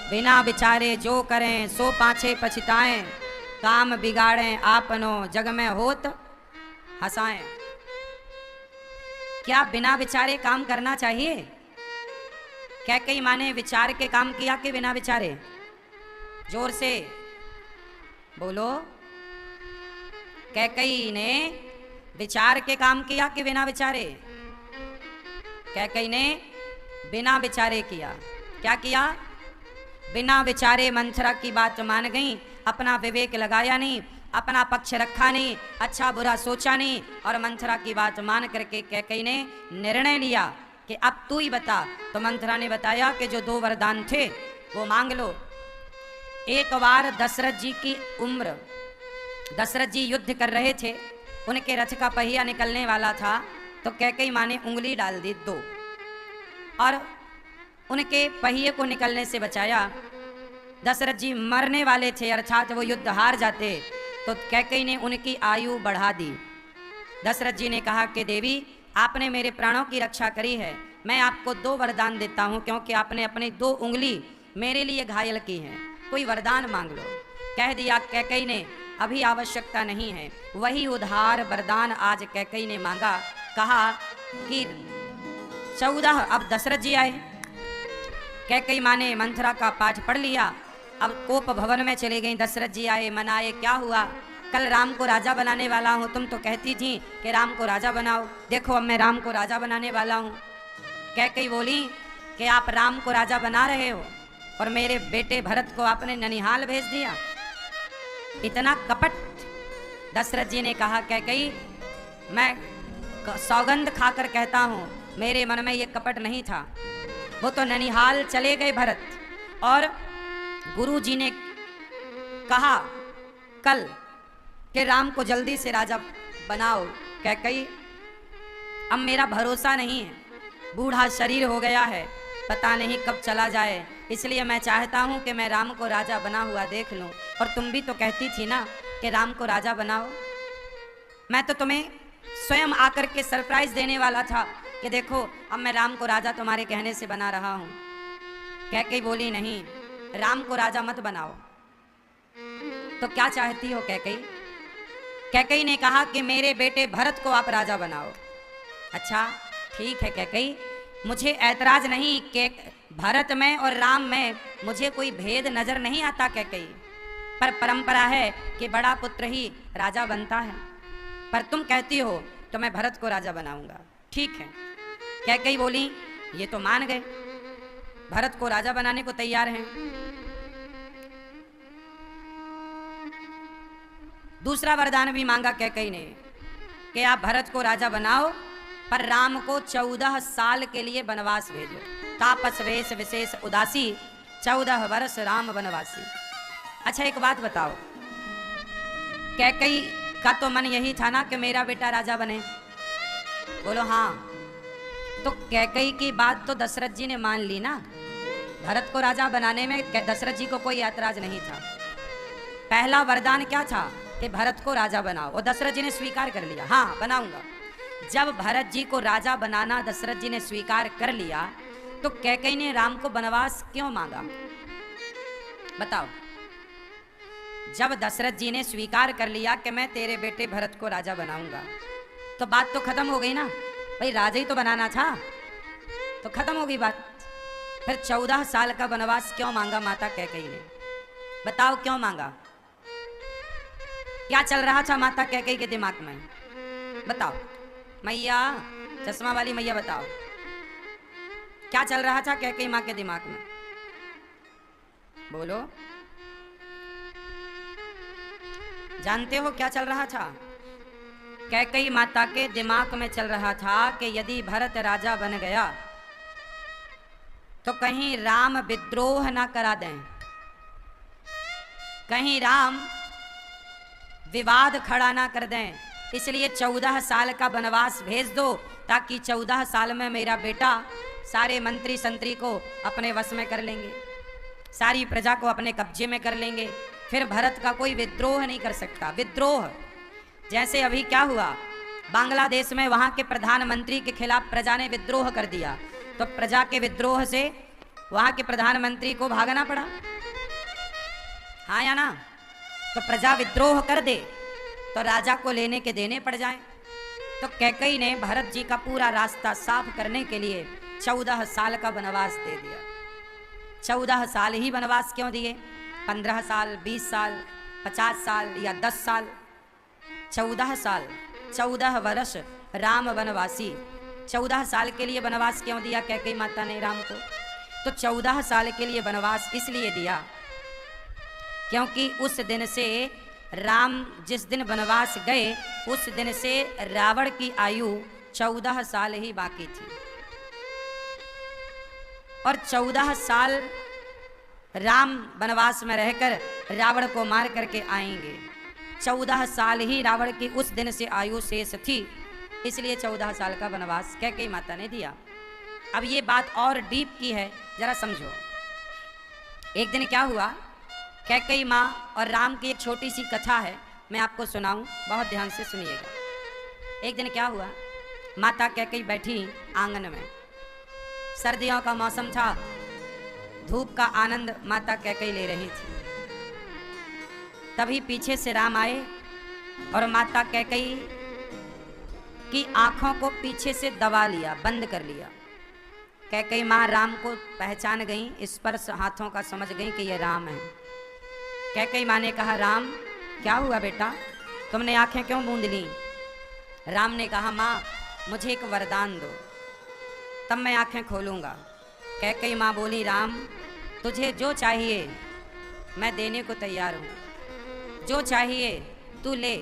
बिना विचारे जो करें सो पाछे पछताएं, काम बिगाड़ें आपनो जग में होत हंसाएं। क्या बिना विचारे काम करना चाहिए? कैकेयी माँ ने विचार के काम किया कि बिना विचारे? जोर से। बोलो, कैकई ने विचार के काम किया कि बिना विचारे? कैकई ने बिना विचारे किया। क्या किया? बिना विचारे मंथरा की बात मान गई, अपना विवेक लगाया नहीं, अपना पक्ष रखा नहीं, अच्छा बुरा सोचा नहीं, और मंथरा की बात मान करके कैकई ने निर्णय लिया कि अब तू ही बता। तो मंथरा ने बताया कि जो 2 वरदान थे वो मांग लो। एक बार दशरथ जी की उम्र, दशरथ जी युद्ध कर रहे थे, उनके रथ का पहिया निकलने वाला था, तो कैकई माँ ने उंगली डाल दी 2 और उनके पहिए को निकलने से बचाया। दशरथ जी मरने वाले थे, अर्थात वो युद्ध हार जाते, तो कैकई ने उनकी आयु बढ़ा दी। दशरथ जी ने कहा कि देवी, आपने मेरे प्राणों की रक्षा करी है, मैं आपको 2 वरदान देता हूँ, क्योंकि आपने अपनी 2 उंगली मेरे लिए घायल की हैं, कोई वरदान मांग लो। कह दिया कैकई ने, अभी आवश्यकता नहीं है। वही उधार वरदान आज कैकई ने मांगा। कहा कि 14, अब दशरथ जी आए, कैकई माँ ने मंथरा का पाठ पढ़ लिया, अब कोप भवन में चले गई। दशरथ जी आए, मनाए, क्या हुआ? कल राम को राजा बनाने वाला हूँ, तुम तो कहती थी कि राम को राजा बनाओ, देखो अब मैं राम को राजा बनाने वाला हूँ। कैकई बोली कि आप राम को राजा बना रहे हो और मेरे बेटे भरत को आपने ननिहाल भेज दिया, इतना कपट। दशरथ जी ने कहा, कैकई, मैं सौगंध खाकर कहता हूँ, मेरे मन में ये कपट नहीं था। वो तो ननिहाल चले गए भरत, और गुरु जी ने कहा कल कि राम को जल्दी से राजा बनाओ। कैकई, अब मेरा भरोसा नहीं है, बूढ़ा शरीर हो गया है, पता नहीं कब चला जाए, इसलिए मैं चाहता हूँ कि मैं राम को राजा बना हुआ देख लूँ। और तुम भी तो कहती थी ना कि राम को राजा बनाओ, मैं तो तुम्हें स्वयं आकर के सरप्राइज देने वाला था कि देखो अब मैं राम को राजा तुम्हारे कहने से बना रहा हूँ। कैकई बोली, नहीं, राम को राजा मत बनाओ। तो क्या चाहती हो कैकई? कैकई ने कहा कि मेरे बेटे भरत को आप राजा बनाओ। अच्छा ठीक है कैकई, मुझे ऐतराज नहीं कि भरत में और राम में मुझे कोई भेद नजर नहीं आता कैकई, पर परंपरा है कि बड़ा पुत्र ही राजा बनता है, पर तुम कहती हो तो मैं भरत को राजा बनाऊंगा। ठीक है। कैकई बोली, ये तो मान गए, भरत को राजा बनाने को तैयार हैं। दूसरा वरदान भी मांगा कैकई ने कि आप भरत को राजा बनाओ, पर राम को 14 साल के लिए वनवास भेजो। तापस वेश विशेष उदासी, 14 वर्ष राम वनवासी। अच्छा एक बात बताओ, कैकई का तो मन यही था ना कि मेरा बेटा राजा बने? बोलो हाँ। तो कैकई की बात तो दशरथ जी ने मान ली ना, भरत को राजा बनाने में दशरथ जी को कोई ऐतराज नहीं था। पहला वरदान क्या था कि भरत को राजा बनाओ, और दशरथ जी ने स्वीकार कर लिया, हाँ बनाऊंगा। जब भरत जी को राजा बनाना दशरथ जी ने स्वीकार कर लिया, तो कैकई ने राम को वनवास क्यों मांगा? बताओ। जब दशरथ जी ने स्वीकार कर लिया कि मैं तेरे बेटे भरत को राजा बनाऊंगा, तो बात तो खत्म हो गई ना, भाई राजा ही तो बनाना था, तो खत्म हो गई बात। फिर 14 साल का वनवास क्यों मांगा माता कैकई ने? बताओ क्यों मांगा? क्या चल रहा था माता कैकई के दिमाग में? बताओ मैया, चश्मा वाली मैया बताओ, क्या चल रहा था कैकई माँ के दिमाग में? बोलो, जानते हो क्या चल रहा था? कैकई माता के दिमाग में चल रहा था कि यदि भरत राजा बन गया तो कहीं राम विद्रोह ना करा दें, कहीं राम विवाद खड़ा ना कर दें, इसलिए 14 साल का वनवास भेज दो, ताकि 14 साल में मेरा बेटा सारे मंत्री संतरी को अपने वश में कर लेंगे, सारी प्रजा को अपने कब्जे में कर लेंगे, फिर भरत का कोई विद्रोह नहीं कर सकता। विद्रोह जैसे अभी क्या हुआ बांग्लादेश में, वहां के प्रधानमंत्री के खिलाफ प्रजा ने विद्रोह कर दिया, तो प्रजा के विद्रोह से वहां के प्रधानमंत्री को भागना पड़ा, हाँ या ना? तो प्रजा विद्रोह कर दे तो राजा को लेने के देने पड़ जाए। तो कैकई ने भरत जी का पूरा रास्ता साफ करने के लिए 14 साल का वनवास दे दिया। 14 साल ही वनवास क्यों दिए? 15 साल, 20 साल, 50 साल या 10 साल, 14 साल, 14 वर्ष राम वनवासी। 14 साल के लिए वनवास क्यों दिया कैकेयी माता ने राम को? तो 14 साल के लिए वनवास इसलिए दिया क्योंकि उस दिन से राम जिस दिन वनवास गए उस दिन से रावण की आयु 14 साल ही बाकी थी, और 14 साल राम वनवास में रहकर रावण को मार करके आएंगे। 14 साल ही रावण की उस दिन से आयु शेष थी, इसलिए 14 साल का वनवास कैकेयी माता ने दिया। अब ये बात और डीप की है, जरा समझो। एक दिन क्या हुआ, कैकेयी माँ और राम की एक छोटी सी कथा है, मैं आपको सुनाऊं, बहुत ध्यान से सुनिएगा। एक दिन क्या हुआ, माता कैकेयी बैठी आंगन में, सर्दियों का मौसम था, धूप का आनंद माता कैकेयी ले रही थी। तभी पीछे से राम आए और माता कैकेयी की आंखों को पीछे से दबा लिया, बंद कर लिया। कैकेयी माँ राम को पहचान गई, स्पर्श हाथों का समझ गई कि ये राम है। कैकेयी माँ ने कहा, राम क्या हुआ बेटा, तुमने आंखें क्यों बूंद ली? राम ने कहा, माँ मुझे एक वरदान दो, तब मैं आंखें खोलूँगा। कैकेयी माँ बोली, राम तुझे जो चाहिए मैं देने को तैयार हूँ, जो चाहिए तू ले,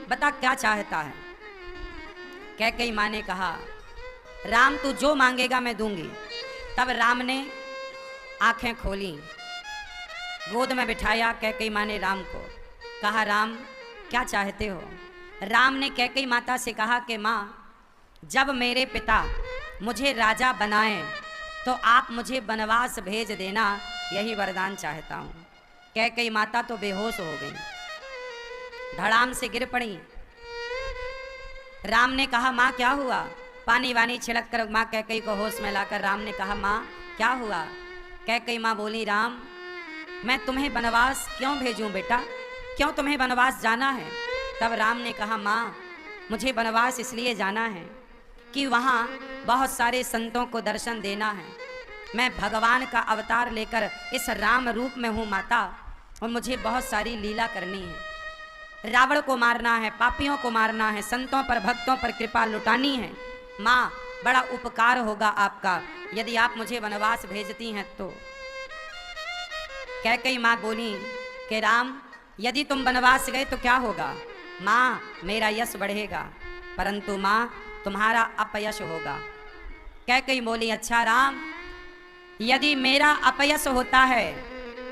बता क्या चाहता है। कैकेयी माँ ने कहा, राम तू जो मांगेगा मैं दूंगी। तब राम ने आंखें खोली, गोद में बिठाया कैकेयी माँ ने राम को, कहा, राम क्या चाहते हो? राम ने कैकेयी माता से कहा कि माँ जब मेरे पिता मुझे राजा बनाएं तो आप मुझे वनवास भेज देना, यही वरदान चाहता हूँ। कैकेयी माता तो बेहोश हो गई, धड़ाम से गिर पड़ी। राम ने कहा, माँ क्या हुआ? पानी वानी छिड़क कर माँ कैकेयी को होश में लाकर राम ने कहा, माँ क्या हुआ? कैकेयी माँ बोली, राम मैं तुम्हें वनवास क्यों भेजूं बेटा, क्यों तुम्हें वनवास जाना है? तब राम ने कहा, माँ मुझे वनवास इसलिए जाना है कि वहाँ बहुत सारे संतों को दर्शन देना है। मैं भगवान का अवतार लेकर इस राम रूप में हूँ माता, और मुझे बहुत सारी लीला करनी है। रावण को मारना है, पापियों को मारना है, संतों पर भक्तों पर कृपा लुटानी है। माँ बड़ा उपकार होगा आपका यदि आप मुझे वनवास भेजती हैं तो। कैकेयी माँ बोली कि राम यदि तुम वनवास गए तो क्या होगा? माँ मेरा यश बढ़ेगा, परंतु माँ तुम्हारा अपयश होगा। कैकेयी बोली, अच्छा राम यदि मेरा अपयश होता है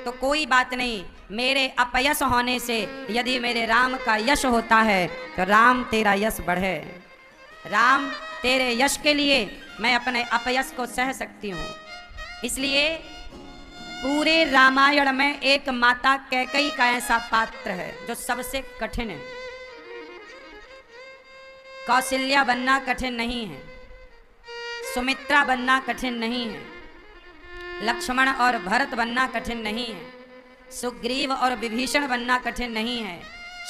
तो कोई बात नहीं, मेरे अपयश होने से यदि मेरे राम का यश होता है तो राम तेरा यश बढ़े। राम तेरे यश के लिए मैं अपने अपयश को सह सकती हूँ। इसलिए पूरे रामायण में एक माता कैकेयी का ऐसा पात्र है जो सबसे कठिन है। कौशल्या बनना कठिन नहीं है, सुमित्रा बनना कठिन नहीं है, लक्ष्मण और भरत बनना कठिन नहीं है, सुग्रीव और विभीषण बनना कठिन नहीं है,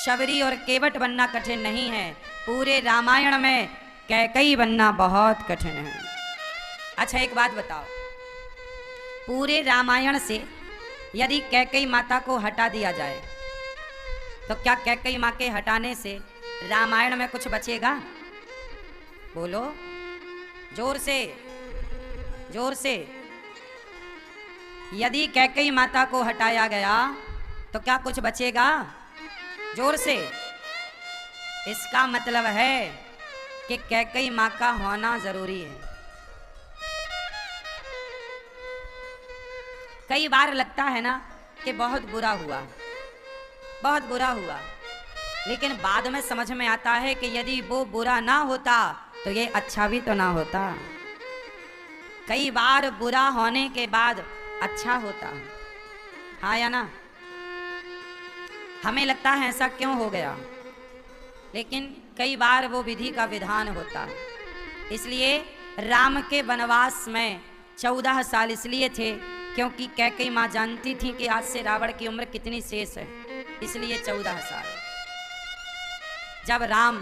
शबरी और केवट बनना कठिन नहीं है। पूरे रामायण में कैकेयी बनना बहुत कठिन है। अच्छा एक बात बताओ, पूरे रामायण से यदि कैकेयी माता को हटा दिया जाए तो क्या कैकेयी माँ के हटाने से रामायण में कुछ बचेगा? बोलो जोर से, जोर से। यदि कैकेयी माता को हटाया गया तो क्या कुछ बचेगा? जोर से। इसका मतलब है कि कैकेयी माँ का होना जरूरी है। कई बार लगता है ना कि बहुत बुरा हुआ, बहुत बुरा हुआ, लेकिन बाद में समझ में आता है कि यदि वो बुरा ना होता तो ये अच्छा भी तो ना होता। कई बार बुरा होने के बाद अच्छा होता, हाँ या ना? हमें लगता है ऐसा क्यों हो गया, लेकिन कई बार वो विधि का विधान होता। इसलिए राम के वनवास में 14 साल इसलिए थे क्योंकि कैकेयी माँ जानती थी कि आज से रावण की उम्र कितनी शेष है, इसलिए 14 साल। जब राम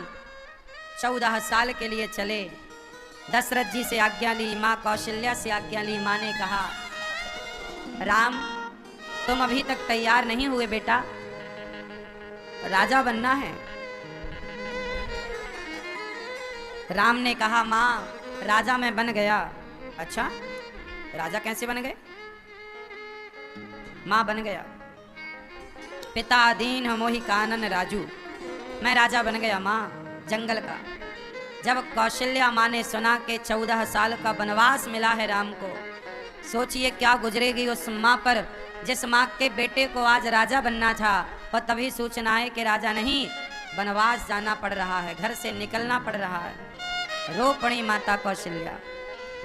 14 साल के लिए चले, दशरथ जी से आज्ञा ली, माँ कौशल्या से आज्ञा ली। माँ ने कहा, राम तुम अभी तक तैयार नहीं हुए बेटा, राजा बनना है। राम ने कहा माँ राजा मैं बन गया। अच्छा राजा कैसे बन गए? माँ बन गया। पिता दीन मोहि कानन राजू, मैं राजा बन गया माँ जंगल का। जब कौशल्या माँ ने सुना कि 14 साल का वनवास मिला है राम को, सोचिए क्या गुजरेगी उस माँ पर जिस माँ के बेटे को आज राजा बनना था और तभी सूचना है कि राजा नहीं वनवास जाना पड़ रहा है, घर से निकलना पड़ रहा है। रो पड़ी माता कौशल्या।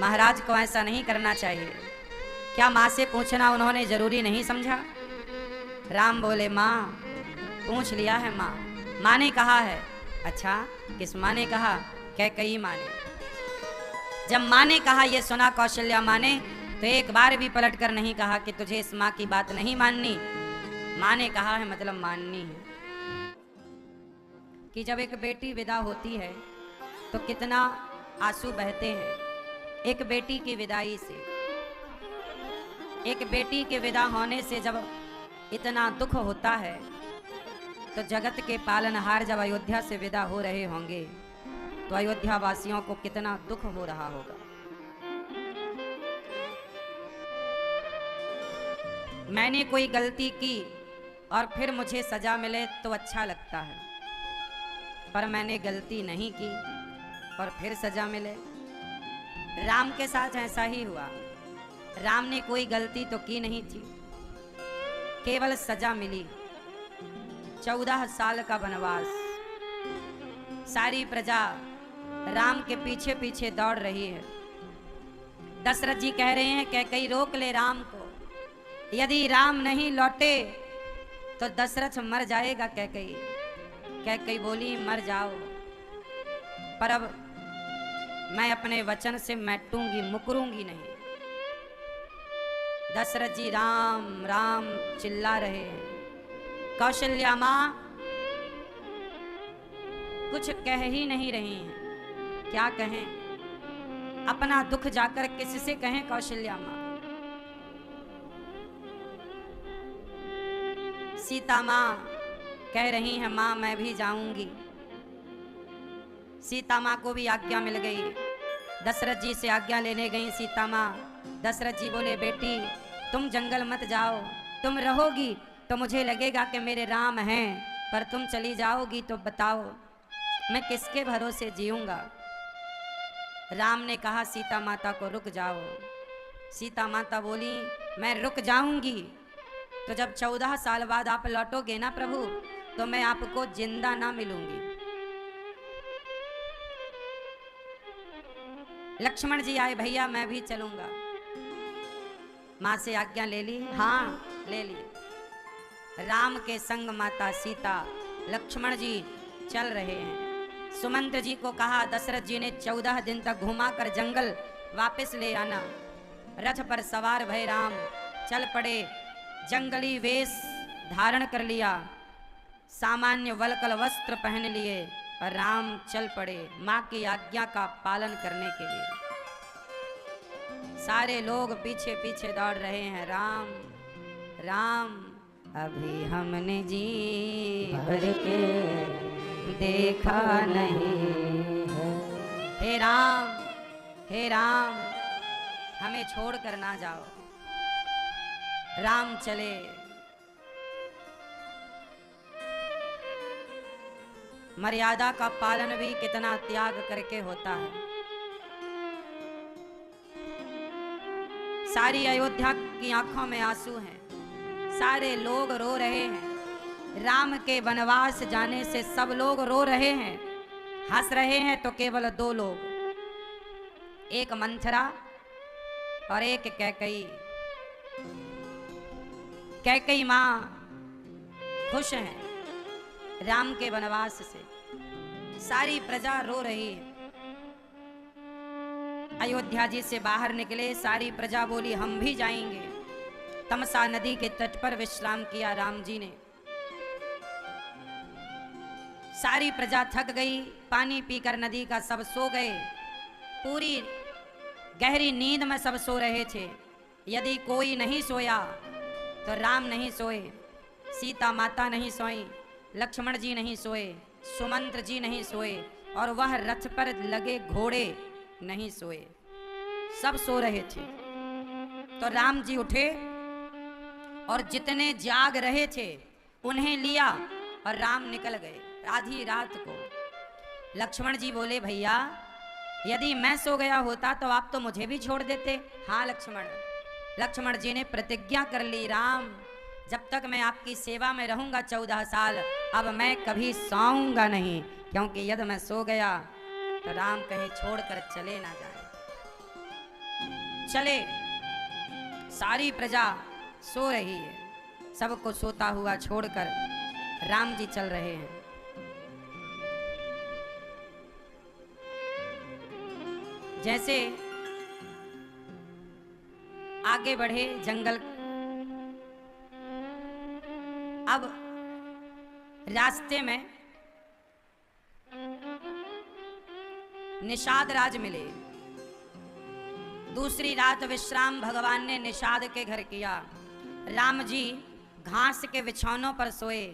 महाराज को ऐसा नहीं करना चाहिए। क्या माँ से पूछना उन्होंने जरूरी नहीं समझा? राम बोले माँ पूछ लिया है माँ, माँ ने कहा है। अच्छा किस माँ ने कहा? कैकेयी माँ ने। जब माँ ने कहा ये सुना कौशल्या माँ ने तो एक बार भी पलट कर नहीं कहा कि तुझे इस माँ की बात नहीं माननी। माँ ने कहा है मतलब माननी है। कि जब एक बेटी विदा होती है तो कितना आंसू बहते हैं एक बेटी की विदाई से। एक बेटी के विदा होने से जब इतना दुख होता है तो जगत के पालनहार जब अयोध्या से विदा हो रहे होंगे तो अयोध्या वासियों को कितना दुख हो रहा होगा। मैंने कोई गलती की और फिर मुझे सजा मिले तो अच्छा लगता है, पर मैंने गलती नहीं की और फिर सजा मिले। राम के साथ ऐसा ही हुआ। राम ने कोई गलती तो की नहीं थी, केवल सजा मिली। 14 साल का वनवास। सारी प्रजा राम के पीछे पीछे दौड़ रही है। दशरथ जी कह रहे हैं कैकेयी रोक ले राम को, यदि राम नहीं लौटे तो दशरथ मर जाएगा। कैकेयी बोली मर जाओ, पर अब मैं अपने वचन से मैटूंगी, मुकरूंगी नहीं। दशरथ जी राम राम चिल्ला रहे हैं। कौशल्या माँ कुछ कह ही नहीं रही हैं। क्या कहें? अपना दुख जाकर किससे कहें? कौशल्या माँ। सीता माँ कह रही हैं माँ मैं भी जाऊंगी। सीता माँ को भी आज्ञा मिल गई। दशरथ जी से आज्ञा लेने गई सीता माँ। दशरथ जी बोले बेटी तुम जंगल मत जाओ, तुम रहोगी तो मुझे लगेगा कि मेरे राम हैं, पर तुम चली जाओगी तो बताओ मैं किसके भरोसे जीऊंगा। राम ने कहा सीता माता को रुक जाओ। सीता माता बोली मैं रुक जाऊंगी तो जब 14 साल बाद आप लौटोगे ना प्रभु तो मैं आपको जिंदा ना मिलूंगी। लक्ष्मण जी आए भैया मैं भी चलूंगा। माँ से आज्ञा ले ली? हाँ ले ली। राम के संग माता सीता लक्ष्मण जी चल रहे हैं। सुमंत जी को कहा दशरथ जी ने 14 दिन तक घुमा कर जंगल वापस ले आना। रथ पर सवार भय राम चल पड़े। जंगली वेश धारण कर लिया, सामान्य वल्कल वस्त्र पहन लिए और राम चल पड़े माँ की आज्ञा का पालन करने के लिए। सारे लोग पीछे पीछे दौड़ रहे हैं। राम राम अभी हमने जी भर के देखा नहीं है। हे राम हमें छोड़ कर ना जाओ। राम चले। मर्यादा का पालन भी कितना त्याग करके होता है। सारी अयोध्या की आंखों में आंसू हैं। सारे लोग रो रहे हैं। राम के वनवास जाने से सब लोग रो रहे हैं। हंस रहे हैं तो केवल 2 लोग, एक मंथरा और एक कैकेयी। कैकेयी माँ खुश हैं राम के वनवास से। सारी प्रजा रो रही है। अयोध्या जी से बाहर निकले। सारी प्रजा बोली हम भी जाएंगे। तमसा नदी के तट पर विश्राम किया राम जी ने। सारी प्रजा थक गई। पानी पीकर नदी का सब सो गए। पूरी गहरी नींद में सब सो रहे थे। यदि कोई नहीं सोया तो राम नहीं सोए, सीता माता नहीं सोई, लक्ष्मण जी नहीं सोए, सुमंत्र जी नहीं सोए, और वह रथ पर लगे घोड़े नहीं सोए, सब सो रहे थे। तो राम जी उठे और जितने जाग रहे थे उन्हें लिया और राम निकल गए आधी रात को। लक्ष्मण जी बोले, भैया यदि मैं सो गया होता तो आप तो मुझे भी छोड़ देते। हाँ लक्ष्मण, लक्ष्मण जी ने प्रतिज्ञा कर ली, राम जब तक मैं आपकी सेवा में रहूंगा 14 साल, अब मैं कभी सोऊंगा नहीं, क्योंकि यदि मैं सो गया तो राम कहीं छोड़कर चले ना जाए। चले, सारी प्रजा सो रही है, सबको सोता हुआ छोड़कर राम जी चल रहे हैं। जैसे आगे बढ़े जंगल, अब रास्ते में निषाद राज मिले। दूसरी रात विश्राम भगवान ने निषाद के घर किया। राम जी घास के बिछौनों पर सोए।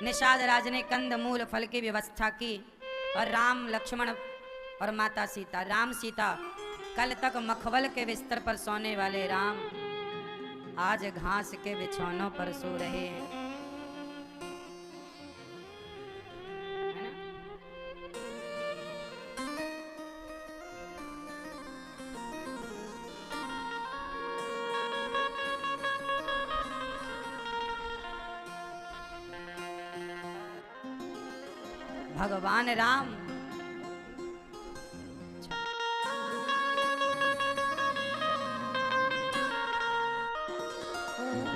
निषाद राज ने कंद मूल फल की व्यवस्था की और राम लक्ष्मण और माता सीता, राम सीता कल तक मखमल के बिस्तर पर सोने वाले राम आज घास के बिछौनों पर सो रहे हैं। भगवान राम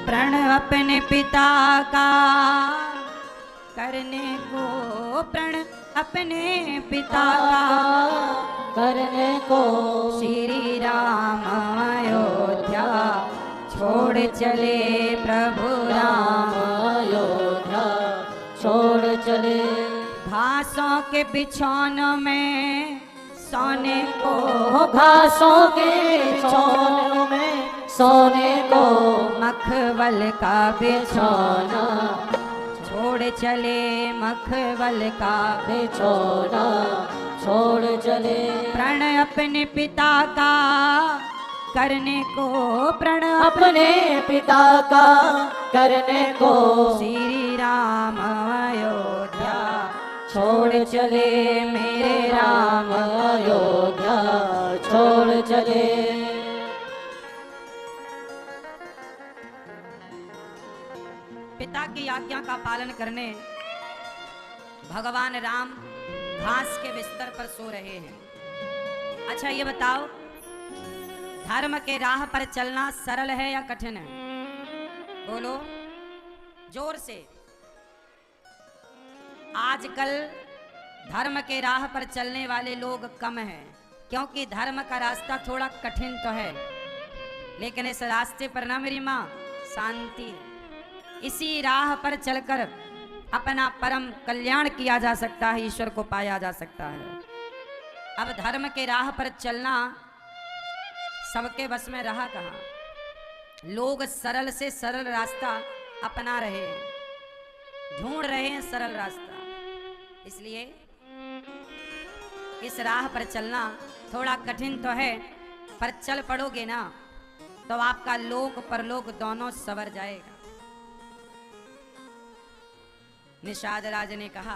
प्रण अपने पिता का करने को, प्रण अपने पिता का करने को श्री राम अयोध्या छोड़ चले प्रभु राम, अयोध्या छोड़ चले। घासों के बिछौनों में सोने को, घासों के बिछौनों में सोने को, मखमल का बिछौना बिछौना छोड़ चले, मखमल का बिछौना छोड़ चले। प्रण अपने पिता का करने को, प्रण अपने पिता का करने को श्री राम अयोध्या छोड़ चले। मेरे राम अयोध्या छोड़ चले। पिता की आज्ञा का पालन करने भगवान राम घास के बिस्तर पर सो रहे हैं। अच्छा ये बताओ, धर्म के राह पर चलना सरल है या कठिन है? बोलो जोर से। आजकल धर्म के राह पर चलने वाले लोग कम हैं, क्योंकि धर्म का रास्ता थोड़ा कठिन तो है, लेकिन इस रास्ते पर ना मेरी माँ शांति है। इसी राह पर चलकर अपना परम कल्याण किया जा सकता है, ईश्वर को पाया जा सकता है। अब धर्म के राह पर चलना सबके बस में रहा कहाँ। लोग सरल से सरल रास्ता अपना रहे हैं, ढूंढ रहे हैं सरल रास्ता। इसलिए इस राह पर चलना थोड़ा कठिन तो है, पर चल पड़ोगे ना तो आपका लोक परलोक दोनों सवर जाएगा। निषाद राज ने कहा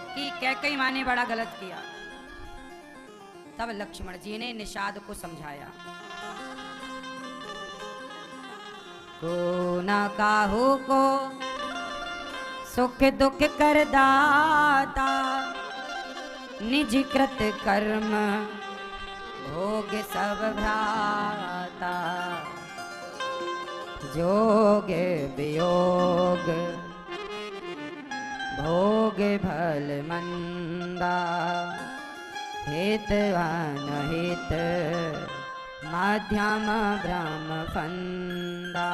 कि कैकई माँ ने बड़ा गलत किया। तब लक्ष्मण जी ने निषाद को समझाया, को न काहू को सुख दुख कर दाता, निज कृत कर्म भोग सब भ्राता, जोग वियोग भोग भल मंदा, हितवान हित मध्यम ब्रह्म फंदा।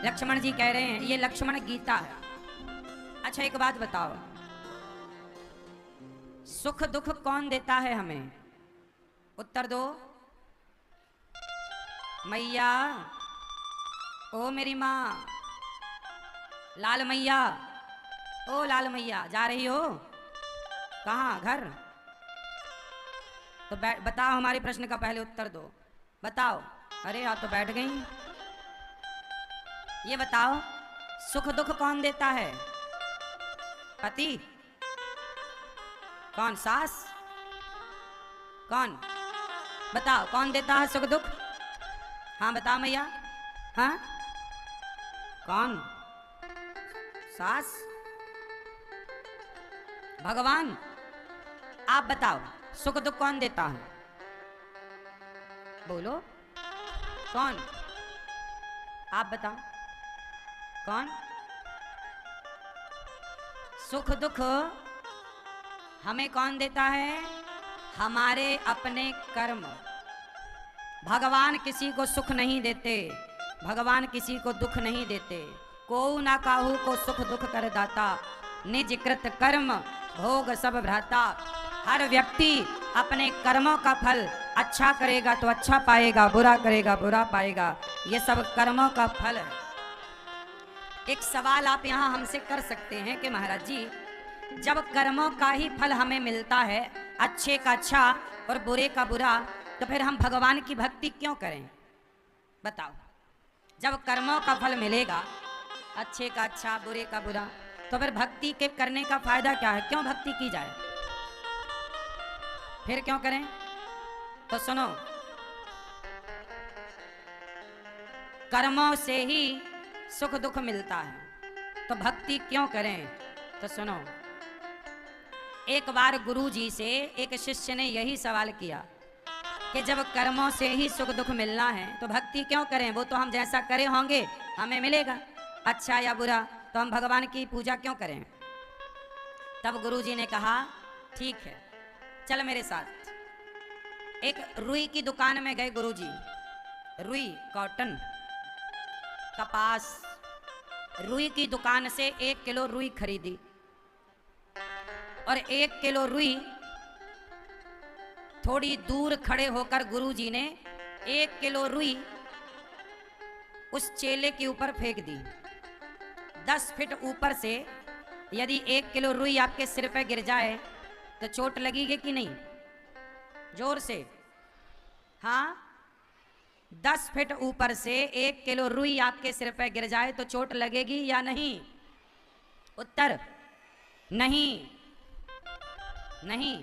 लक्ष्मण जी कह रहे हैं, ये लक्ष्मण गीता है। अच्छा एक बात बताओ, सुख दुख कौन देता है हमें? उत्तर दो। मैया ओ मेरी माँ लाल मैया, ओ लाल मैया जा रही हो कहाँ? घर? तो बताओ, हमारे प्रश्न का पहले उत्तर दो, बताओ। अरे आप तो बैठ गई। ये बताओ, सुख दुख कौन देता है? पति? कौन? सास? कौन? बताओ कौन देता है सुख दुख? हाँ बताओ मैया। हाँ कौन? सास? भगवान? आप बताओ सुख दुख कौन देता है? बोलो कौन? आप बताओ कौन? सुख दुख हमें कौन देता है? हमारे अपने कर्म। भगवान किसी को सुख नहीं देते, भगवान किसी को दुख नहीं देते। को ना काहू को सुख दुख कर दाता, निज कृत कर्म भोग सब भ्राता। हर व्यक्ति अपने कर्मों का फल अच्छा करेगा तो अच्छा पाएगा, बुरा करेगा बुरा पाएगा। ये सब कर्मों का फल है। एक सवाल आप यहाँ हमसे कर सकते हैं कि महाराज जी, जब कर्मों का ही फल हमें मिलता है, अच्छे का अच्छा और बुरे का बुरा, तो फिर हम भगवान की भक्ति क्यों करें? बताओ। जब कर्मों का फल मिलेगा, अच्छे का अच्छा बुरे का बुरा, तो फिर भक्ति के करने का फायदा क्या है? क्यों भक्ति की जाए? फिर क्यों करें? तो सुनो, कर्मों से ही सुख दुख मिलता है, तो भक्ति क्यों करें? तो सुनो, एक बार गुरुजी से एक शिष्य ने यही सवाल किया कि जब कर्मों से ही सुख दुख मिलना है तो भक्ति क्यों करें? वो तो हम जैसा करे होंगे हमें मिलेगा, अच्छा या बुरा, तो हम भगवान की पूजा क्यों करें? तब गुरुजी ने कहा ठीक है, चल मेरे साथ। एक रुई की दुकान में गए गुरुजी। रुई, कॉटन, कपास, रुई की दुकान से 1 किलो रुई खरीदी और 1 किलो रुई थोड़ी दूर खड़े होकर गुरुजी ने 1 किलो रुई उस चेले के ऊपर फेंक दी। 10 फीट ऊपर से यदि 1 किलो रुई आपके सिर पे गिर जाए तो चोट लगेगी कि नहीं? जोर से। हाँ, 10 फीट ऊपर से 1 किलो रुई आपके सिर पे गिर जाए तो चोट लगेगी या नहीं? उत्तर नहीं, नहीं।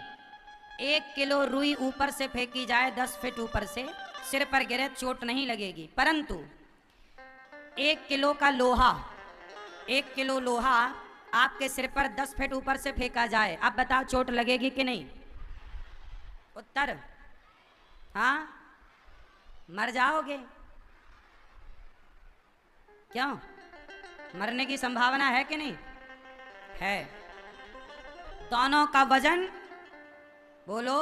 1 किलो रुई ऊपर से फेंकी जाए 10 फीट ऊपर से, सिर पर गिरे, चोट नहीं लगेगी। परंतु 1 किलो का लोहा, 1 किलो लोहा आपके सिर पर 10 फीट ऊपर से फेंका जाए, अब बताओ चोट लगेगी कि नहीं? उत्तर हाँ, मर जाओगे। क्यों? मरने की संभावना है कि नहीं है? दोनों का वजन बोलो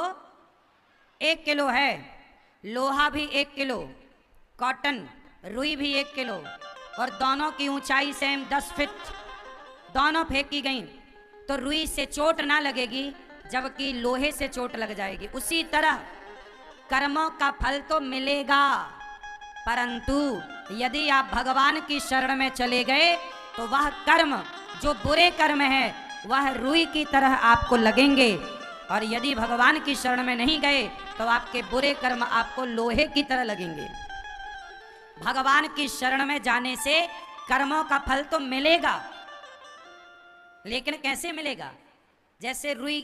1 किलो है। लोहा भी 1 किलो, कॉटन रुई भी 1 किलो, और दोनों की ऊंचाई सेम 10 फीट। दोनों फेंकी गई तो रुई से चोट ना लगेगी, जबकि लोहे से चोट लग जाएगी। उसी तरह कर्मों का फल तो मिलेगा, परंतु यदि आप भगवान की शरण में चले गए तो वह कर्म जो बुरे कर्म है वह रुई की तरह आपको लगेंगे, और यदि भगवान की शरण में नहीं गए तो आपके बुरे कर्म आपको लोहे की तरह लगेंगे। भगवान की शरण में जाने से कर्मों का फल तो मिलेगा, लेकिन कैसे मिलेगा? जैसे रुई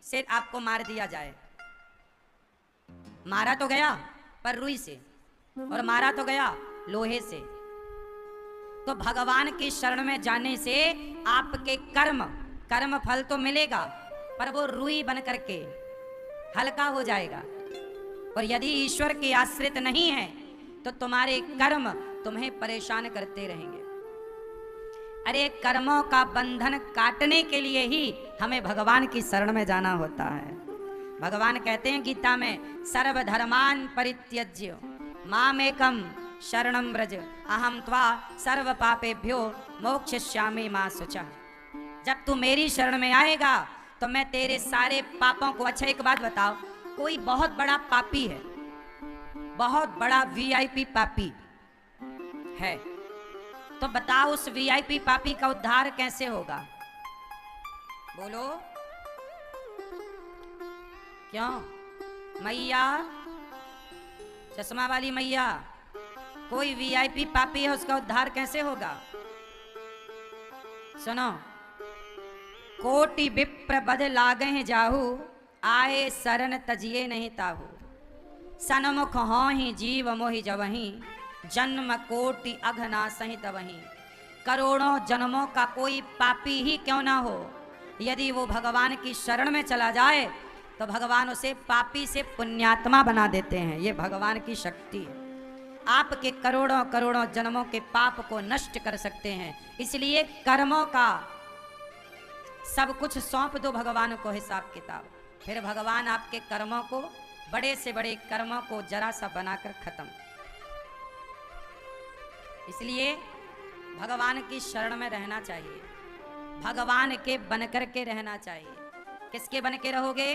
से आपको मार दिया जाए, मारा तो गया पर रुई से, और मारा तो गया लोहे से। तो भगवान की शरण में जाने से आपके कर्म फल तो मिलेगा, पर वो रुई बन करके हल्का हो जाएगा। और यदि ईश्वर के आश्रित नहीं है तो तुम्हारे कर्म तुम्हें परेशान करते रहेंगे। अरे कर्मों का बंधन काटने के लिए ही हमें भगवान की शरण में जाना होता है। भगवान कहते हैं गीता में, सर्वधर्मान परित्यज्य मामेकं शरणं व्रज अहम त्वा सर्व पापेभ्यो मोक्षयिष्यामि मा शुचः। जब तू मेरी शरण में आएगा तो मैं तेरे सारे पापों को। अच्छा एक बात बताओ, कोई बहुत बड़ा पापी है, बहुत बड़ा VIP पापी है, तो बताओ उस वीआईपी पापी का उद्धार कैसे होगा? बोलो क्यों? मैया, चश्मा वाली मैया, कोई वीआईपी पापी है उसका उद्धार कैसे होगा? सुनो, कोटि विप्र बद लागे जाहू, आए शरण तजिए नहीं ताहू। सनमुख हो ही जीव मोहि जवही, जन्म कोटि अघना सही तवही। करोड़ों जन्मों का कोई पापी ही क्यों ना हो, यदि वो भगवान की शरण में चला जाए तो भगवान उसे पापी से पुण्यात्मा बना देते हैं। ये भगवान की शक्ति है। आपके करोड़ों करोड़ों जन्मों के पाप को नष्ट कर सकते हैं। इसलिए कर्मों का सब कुछ सौंप दो भगवान को, हिसाब किताब। फिर भगवान आपके कर्मों को, बड़े से बड़े कर्मों को जरा सा बनाकर खत्म। इसलिए भगवान की शरण में रहना चाहिए, भगवान के बनकर के रहना चाहिए। किसके बन के रहोगे?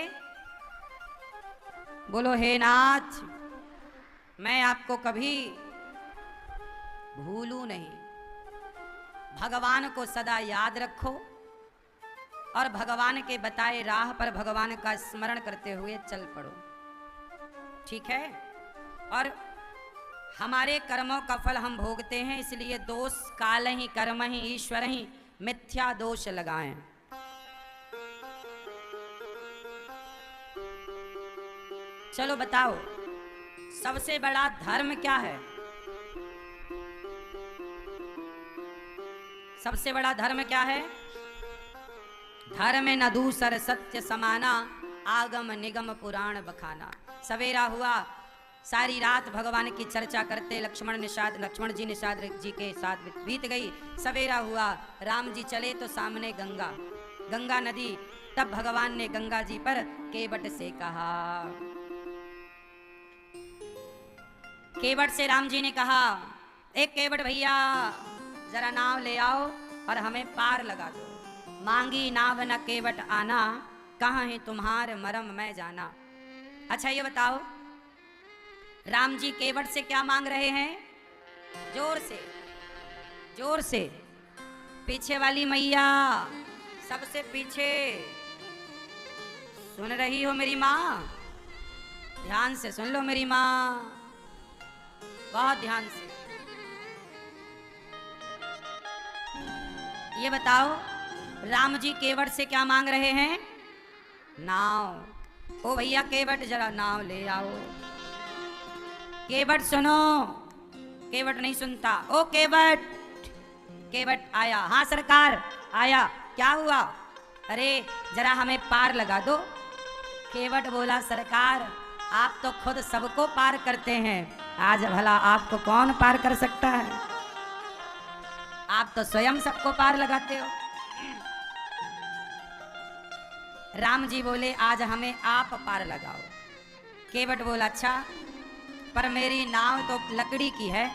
बोलो हे नाथ, मैं आपको कभी भूलूं नहीं। भगवान को सदा याद रखो और भगवान के बताए राह पर भगवान का स्मरण करते हुए चल पड़ो, ठीक है? और हमारे कर्मों का फल हम भोगते हैं, इसलिए दोष काल ही कर्म ही ईश्वर ही मिथ्या दोष लगाएं। चलो बताओ, सबसे बड़ा धर्म क्या है? सबसे बड़ा धर्म क्या है? धर्म न दूसर सत्य समाना, आगम निगम पुराण बखाना। सवेरा हुआ, सारी रात भगवान की चर्चा करते लक्ष्मण जी निषाद जी के साथ बीत गई। सवेरा हुआ, राम जी चले तो सामने गंगा नदी। तब भगवान ने गंगा जी पर केवट से कहा, केवट से राम जी ने कहा, एक केवट भैया जरा नाव ले आओ और हमें पार लगा दो। मांगी नाव न केवट आना, कहाँ है तुम्हारे मरम मैं जाना। अच्छा ये बताओ, राम जी केवट से क्या मांग रहे हैं? जोर से, जोर से। पीछे वाली मैया, सबसे पीछे, सुन रही हो मेरी माँ? ध्यान से सुन लो मेरी माँ, बहुत ध्यान से। ये बताओ, राम जी केवट से क्या मांग रहे हैं? नाव। ओ भैया केवट जरा नाव ले आओ। केवट सुनो, केवट नहीं सुनता। ओ केवट, केवट आया। हाँ सरकार आया, क्या हुआ? अरे जरा हमें पार लगा दो। केवट बोला, सरकार आप तो खुद सबको पार करते हैं, आज भला आपको कौन पार कर सकता है? आप तो स्वयं सबको पार लगाते हो। राम जी बोले, आज हमें आप पार लगाओ। केवट बोला, अच्छा पर मेरी नाव तो लकड़ी की है।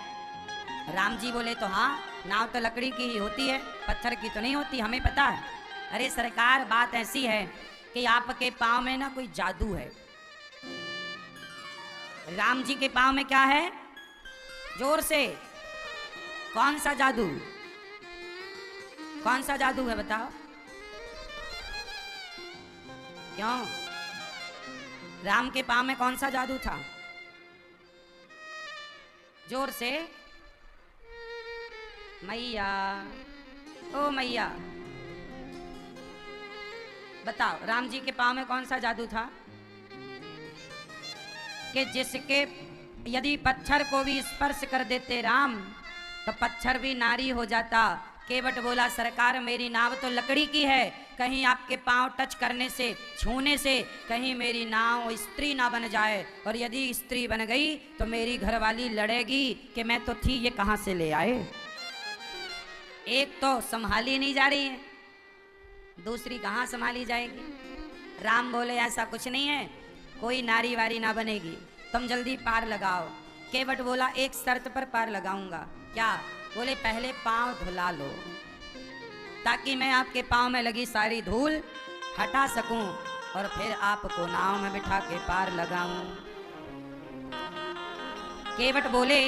राम जी बोले, तो हाँ नाव तो लकड़ी की ही होती है, पत्थर की तो नहीं होती, हमें पता है। अरे सरकार बात ऐसी है कि आपके पाँव में ना कोई जादू है। राम जी के पाँव में क्या है? जोर से, कौन सा जादू? कौन सा जादू है बताओ? क्यों? राम के पाँव में कौन सा जादू था? जोर से। मैया, ओ मैया बताओ, राम जी के पाँव में कौन सा जादू था कि जिसके यदि पत्थर को भी स्पर्श कर देते राम तो पत्थर भी नारी हो जाता। केवट बोला, सरकार मेरी नाव तो लकड़ी की है, कहीं आपके पांव टच करने से, छूने से कहीं मेरी नाव स्त्री ना बन जाए, और यदि स्त्री बन गई तो मेरी घरवाली लड़ेगी कि मैं तो थी, ये कहाँ से ले आए। एक तो संभाली नहीं जा रही है, दूसरी कहाँ संभाली जाएगी। राम बोले, ऐसा कुछ नहीं है, कोई नारी वारी ना बनेगी, तुम जल्दी पार लगाओ। केवट बोला, एक शर्त पर पार लगाऊंगा। क्या? बोले, पहले पांव धुला लो ताकि मैं आपके पांव में लगी सारी धूल हटा सकूं और फिर आपको नाव में बिठा के पार लगाऊं। केवट बोले,